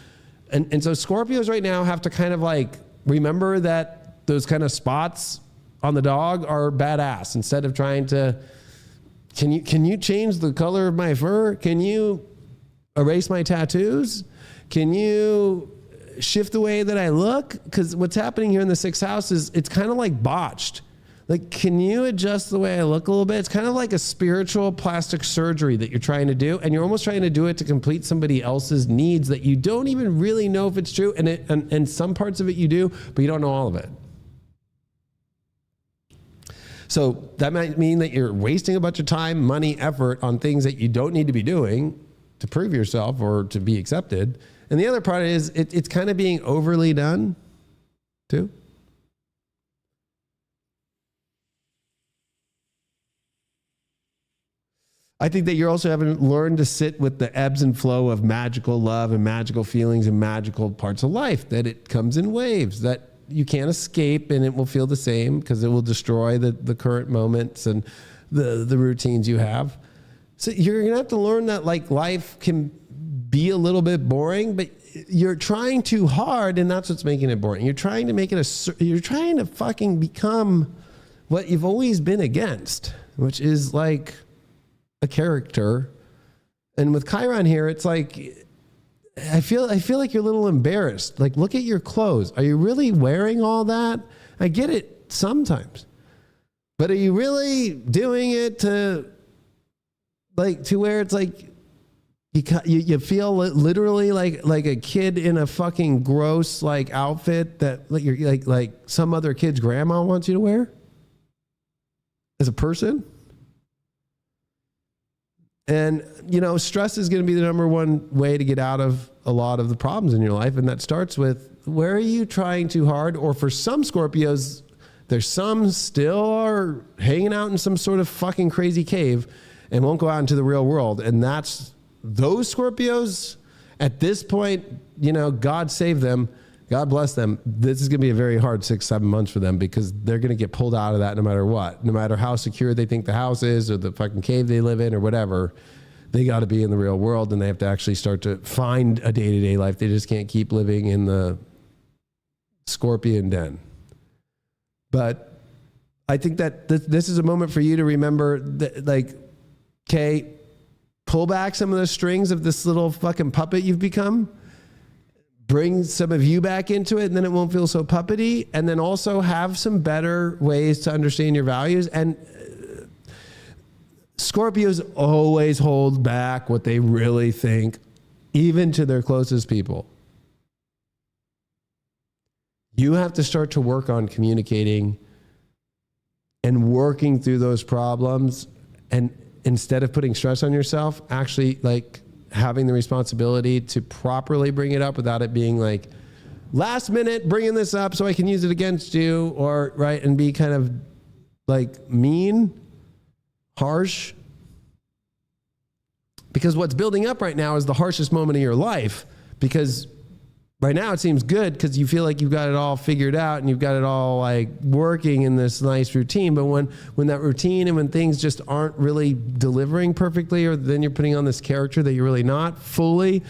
And so Scorpios right now have to kind of like remember that those kind of spots on the dog are badass. Instead of trying to, can you change the color of my fur? Can you erase my tattoos? Can you shift the way that I look? Because what's happening here in the sixth house is it's kind of like botched. Like, can you adjust the way I look a little bit? It's kind of like a spiritual plastic surgery that you're trying to do. And you're almost trying to do it to complete somebody else's needs that you don't even really know if it's true. And some parts of it you do, but you don't know all of it. So that might mean that you're wasting a bunch of time, money, effort on things that you don't need to be doing to prove yourself or to be accepted. And the other part is it's kind of being overly done too. I think that you're also having to learn to sit with the ebbs and flow of magical love and magical feelings and magical parts of life, that it comes in waves, that you can't escape and it will feel the same because it will destroy the current moments and the routines you have. So you're going to have to learn that like life can be a little bit boring, but you're trying too hard and that's what's making it boring. You're trying to make it you're trying to fucking become what you've always been against, which is like a character. And with Chiron here, it's like, I feel like you're a little embarrassed. Like, look at your clothes. Are you really wearing all that? I get it sometimes, but are you really doing it to where it's like you feel literally like a kid in a fucking gross like outfit that like you're like some other kid's grandma wants you to wear as a person? And, you know, stress is going to be the number one way to get out of a lot of the problems in your life. And that starts with, where are you trying too hard? Or for some Scorpios, there's some still are hanging out in some sort of fucking crazy cave and won't go out into the real world. And that's those Scorpios at this point, you know, God save them. God bless them. This is going to be a very hard 6-7 months for them because they're going to get pulled out of that no matter what. No matter how secure they think the house is or the fucking cave they live in or whatever, they got to be in the real world and they have to actually start to find a day-to-day life. They just can't keep living in the scorpion den. But I think that this is a moment for you to remember that, like, okay, pull back some of the strings of this little fucking puppet you've become. Bring some of you back into it, and then it won't feel so puppety. And then also have some better ways to understand your values. And Scorpios always hold back what they really think, even to their closest people. You have to start to work on communicating and working through those problems. And instead of putting stress on yourself, actually like having the responsibility to properly bring it up without it being like last minute bringing this up so I can use it against you, or right, and be kind of like mean, harsh. Because what's building up right now is the harshest moment of your life, because right now it seems good because you feel like you've got it all figured out and you've got it all like working in this nice routine. But when that routine and when things just aren't really delivering perfectly, or then you're putting on this character that you're really not fully,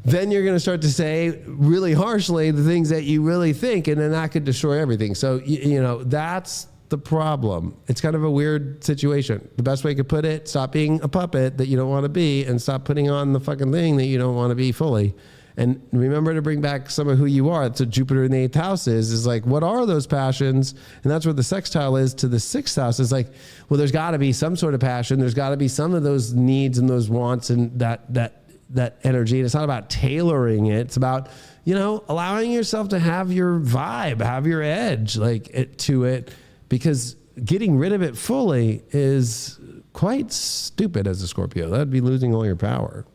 then you're going to start to say really harshly the things that you really think, and then that could destroy everything. So, you know, that's the problem. It's kind of a weird situation. The best way I could put it, stop being a puppet that you don't want to be and stop putting on the fucking thing that you don't want to be fully. And remember to bring back some of who you are. That's what Jupiter in the 8th house is like, what are those passions? And that's where the sextile is to the 6th house. It's like, well, there's got to be some sort of passion. There's got to be some of those needs and those wants and that energy. And it's not about tailoring it. It's about, you know, allowing yourself to have your vibe, have your edge to it, because getting rid of it fully is quite stupid as a Scorpio. That'd be losing all your power.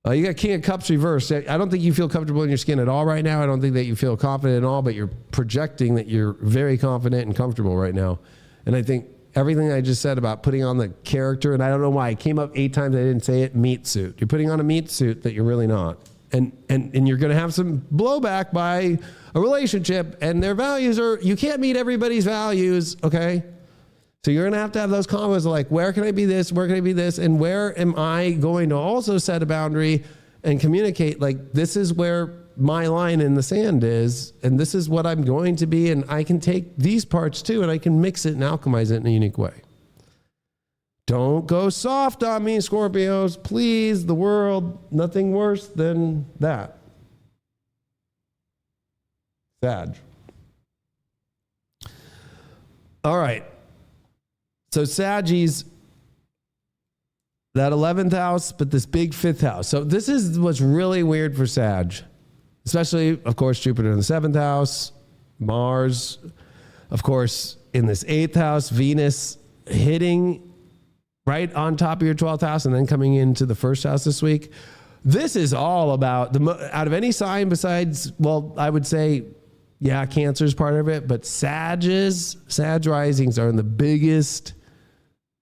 You got King of Cups reversed. I don't think you feel comfortable in your skin at all right now. I don't think that you feel confident at all, but you're projecting that you're very confident and comfortable right now. And I think everything I just said about putting on the character, and I don't know why it came up 8 times. I didn't say it. Meat suit. You're putting on a meat suit that you're really not, and you're going to have some blowback by a relationship, and their values are, you can't meet everybody's values. Okay. So you're going to have those combos of like, where can I be this? Where can I be this? And where am I going to also set a boundary and communicate like, this is where my line in the sand is, and this is what I'm going to be. And I can take these parts too, and I can mix it and alchemize it in a unique way. Don't go soft on me, Scorpios. Please, the world, nothing worse than that. Sag. All right. So Saggies, that 11th house, but this big 5th house. So this is what's really weird for Sag, especially, of course, Jupiter in the 7th house, Mars, of course, in this 8th house, Venus hitting right on top of your 12th house and then coming into the 1st house this week. This is all about, out of any sign besides, well, I would say, yeah, Cancer is part of it, but Sag risings are in the biggest.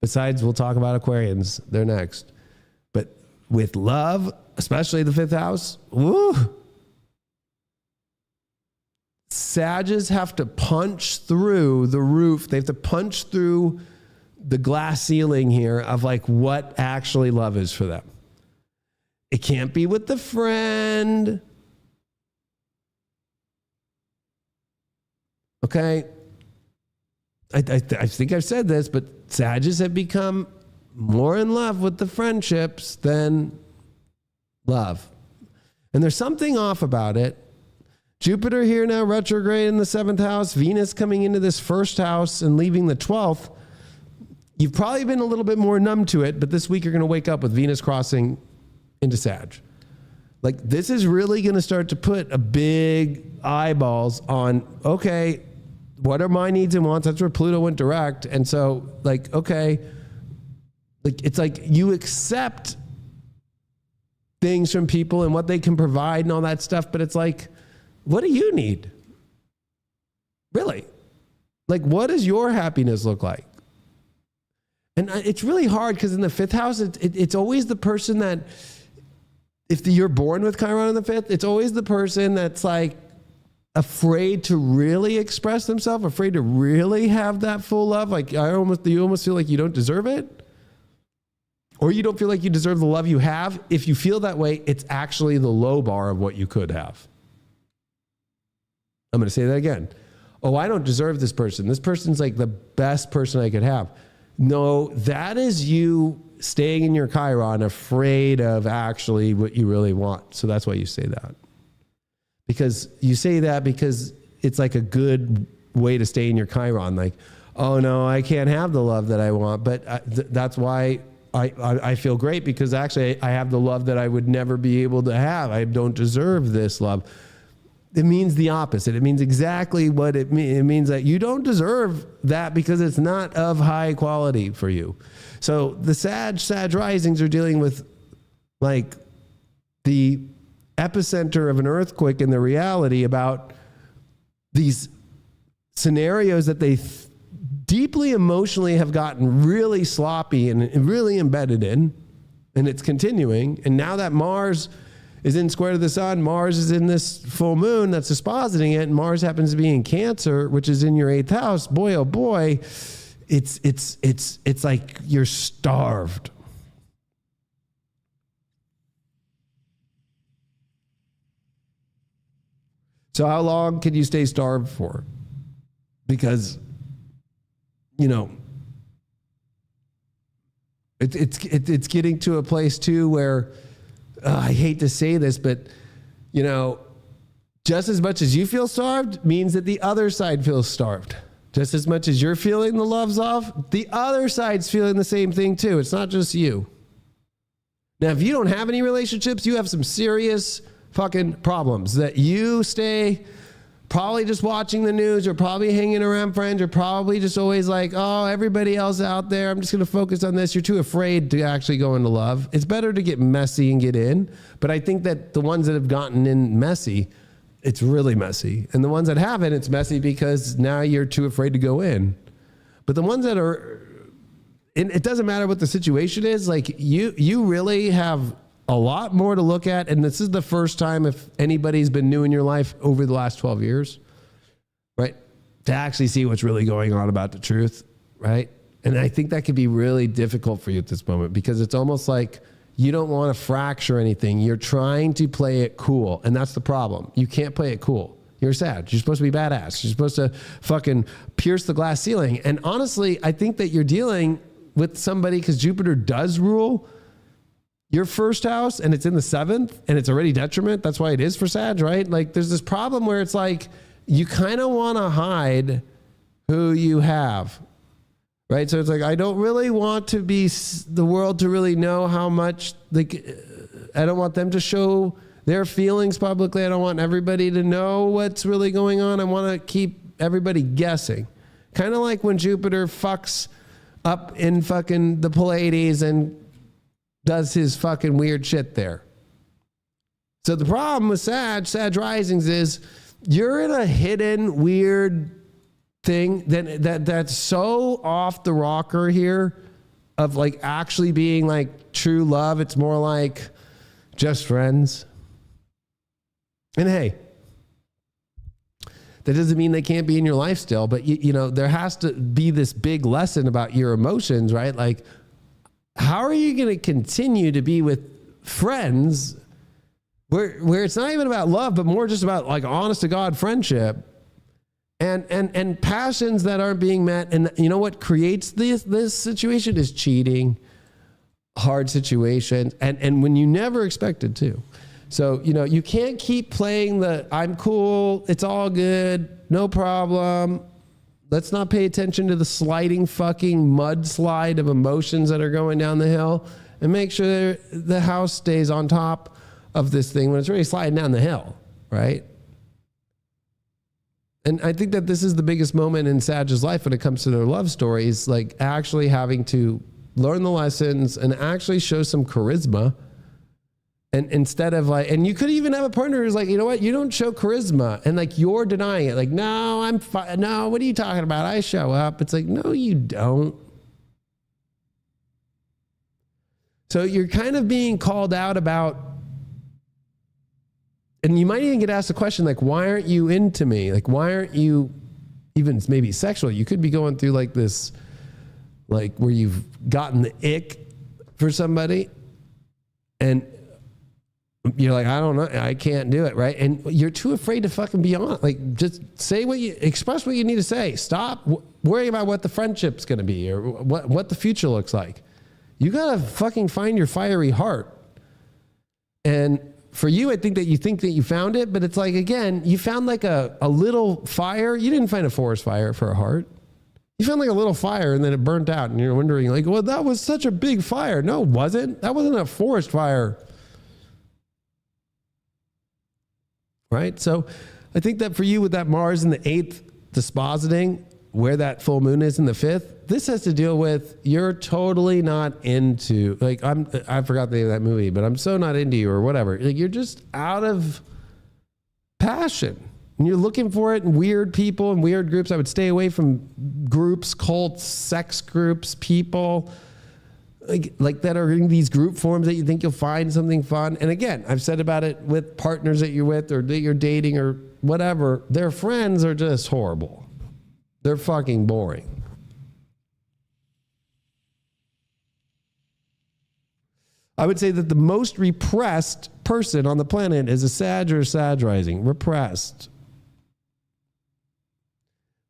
Besides, we'll talk about Aquarians. They're next. But with love, especially the 5th house, woo! Sages have to punch through the roof. They have to punch through the glass ceiling here of like what actually love is for them. It can't be with the friend. Okay? I think I've said this, but Sagittarius have become more in love with the friendships than love. And there's something off about it. Jupiter here now retrograde in the 7th house, Venus coming into this 1st house and leaving the 12th. You've probably been a little bit more numb to it, but this week you're going to wake up with Venus crossing into Sag. Like this is really going to start to put a big eyeballs on, okay, what are my needs and wants? That's where Pluto went direct. And so like, okay, like it's like you accept things from people and what they can provide and all that stuff. But it's like, what do you need? Really? Like, what does your happiness look like? And it's really hard because in the 5th house, it's always the person that, if you're born with Chiron in the 5th, it's always the person that's like, afraid to really express themselves, afraid to really have that full love. Like you almost feel like you don't deserve it, or you don't feel like you deserve the love you have. If you feel that way, it's actually the low bar of what you could have. I'm going to say that again. Oh, I don't deserve this person. This person's like the best person I could have. No, that is you staying in your Chiron, afraid of actually what you really want. So that's why you say that. Because you say that because it's like a good way to stay in your Chiron. Like, oh no, I can't have the love that I want. But that's why I feel great, because actually I have the love that I would never be able to have. I don't deserve this love. It means the opposite. It means exactly what it means. It means that you don't deserve that because it's not of high quality for you. So the Sag risings are dealing with like the epicenter of an earthquake in the reality about these scenarios that they deeply emotionally have gotten really sloppy and really embedded in, and it's continuing. And now that Mars is in square to the sun, Mars is in this full moon that's dispositing it, and Mars happens to be in Cancer, which is in your 8th house. Boy, oh boy, it's like you're starved. So how long can you stay starved for? Because, you know, it's getting to a place too where I hate to say this, but you know, just as much as you feel starved means that the other side feels starved. Just as much as you're feeling the love's off, the other side's feeling the same thing too. It's not just you. Now, if you don't have any relationships, you have some serious fucking problems that you stay probably just watching the news, or probably hanging around friends, or probably just always like, oh, everybody else out there, I'm just going to focus on this. You're too afraid to actually go into love. It's better to get messy and get in. But I think that the ones that have gotten in messy, it's really messy. And the ones that haven't, it's messy because now you're too afraid to go in. But the ones that are, and it doesn't matter what the situation is, like you really have a lot more to look at. And this is the first time, if anybody's been new in your life over the last 12 years, right, to actually see what's really going on about the truth, right? And I think that could be really difficult for you at this moment, because it's almost like you don't want to fracture anything. You're trying to play it cool. And that's the problem. You can't play it cool. You're sad. You're supposed to be badass. You're supposed to fucking pierce the glass ceiling. And honestly, I think that you're dealing with somebody, because Jupiter does rule your first house and it's in the 7th and it's already detriment. That's why it is for Sag, right? Like there's this problem where it's like you kind of want to hide who you have. Right. So it's like, I don't really want to be the world to really know how much, like, I don't want them to show their feelings publicly. I don't want everybody to know what's really going on. I want to keep everybody guessing. Kind of like when Jupiter fucks up in fucking the Pleiades and does his fucking weird shit there. So the problem with Sag risings is you're in a hidden weird thing that's so off the rocker here of like actually being like true love. It's more like just friends. And hey, that doesn't mean they can't be in your life still, but you know, there has to be this big lesson about your emotions, right? Like, how are you going to continue to be with friends where it's not even about love, but more just about like honest to God friendship? And passions that aren't being met. And you know what creates this situation is cheating, hard situations, and when you never expected to. So, you know, you can't keep playing the I'm cool, it's all good, no problem. Let's not pay attention to the sliding fucking mudslide of emotions that are going down the hill, and make sure the house stays on top of this thing when it's really sliding down the hill, right? And I think that this is the biggest moment in Sag's life when it comes to their love stories, like actually having to learn the lessons and actually show some charisma. And instead of like, and you could even have a partner who's like, you know what, you don't show charisma, and like you're denying it. Like, no, I'm fine. No, what are you talking about? I show up. It's like, no, you don't. So you're kind of being called out about, and you might even get asked a question like, why aren't you into me? Like, why aren't you even maybe sexual? You could be going through like this, like where you've gotten the ick for somebody and you're like, I don't know, I can't do it, right? And you're too afraid to fucking be on. Like, just say express what you need to say. Stop worrying about what the friendship's going to be or what the future looks like. You got to fucking find your fiery heart. And for you, I think that you found it, but it's like, again, you found like a little fire. You didn't find a forest fire for a heart. You found like a little fire and then it burnt out and you're wondering like, well, that was such a big fire. No, it wasn't. That wasn't a forest fire. Right? So I think that for you with that Mars in the 8th dispositing, where that full moon is in the 5th, this has to deal with you're totally not into, like, I forgot the name of that movie, but I'm so not into you or whatever. Like, you're just out of passion and you're looking for it in weird people and weird groups. I would stay away from groups, cults, sex groups, people like that are in these group forms that you think you'll find something fun. And again, I've said about it with partners that you're with or that you're dating or whatever, their friends are just horrible. They're fucking boring. I would say that the most repressed person on the planet is a Sag or Sag rising. Repressed.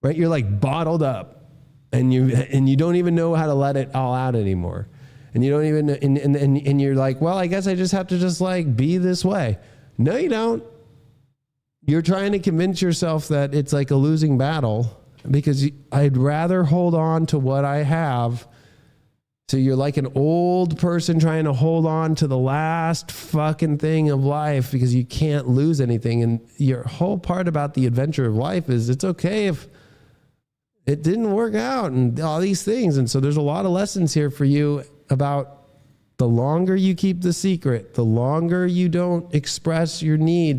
Right? You're like bottled up and you don't even know how to let it all out anymore. And you don't even, and you're like, well, I guess I just have to just like be this way. No, you don't. You're trying to convince yourself that it's like a losing battle because I'd rather hold on to what I have. So you're like an old person trying to hold on to the last fucking thing of life because you can't lose anything. And your whole part about the adventure of life is it's okay if it didn't work out and all these things. And so there's a lot of lessons here for you about the longer you keep the secret, the longer you don't express your need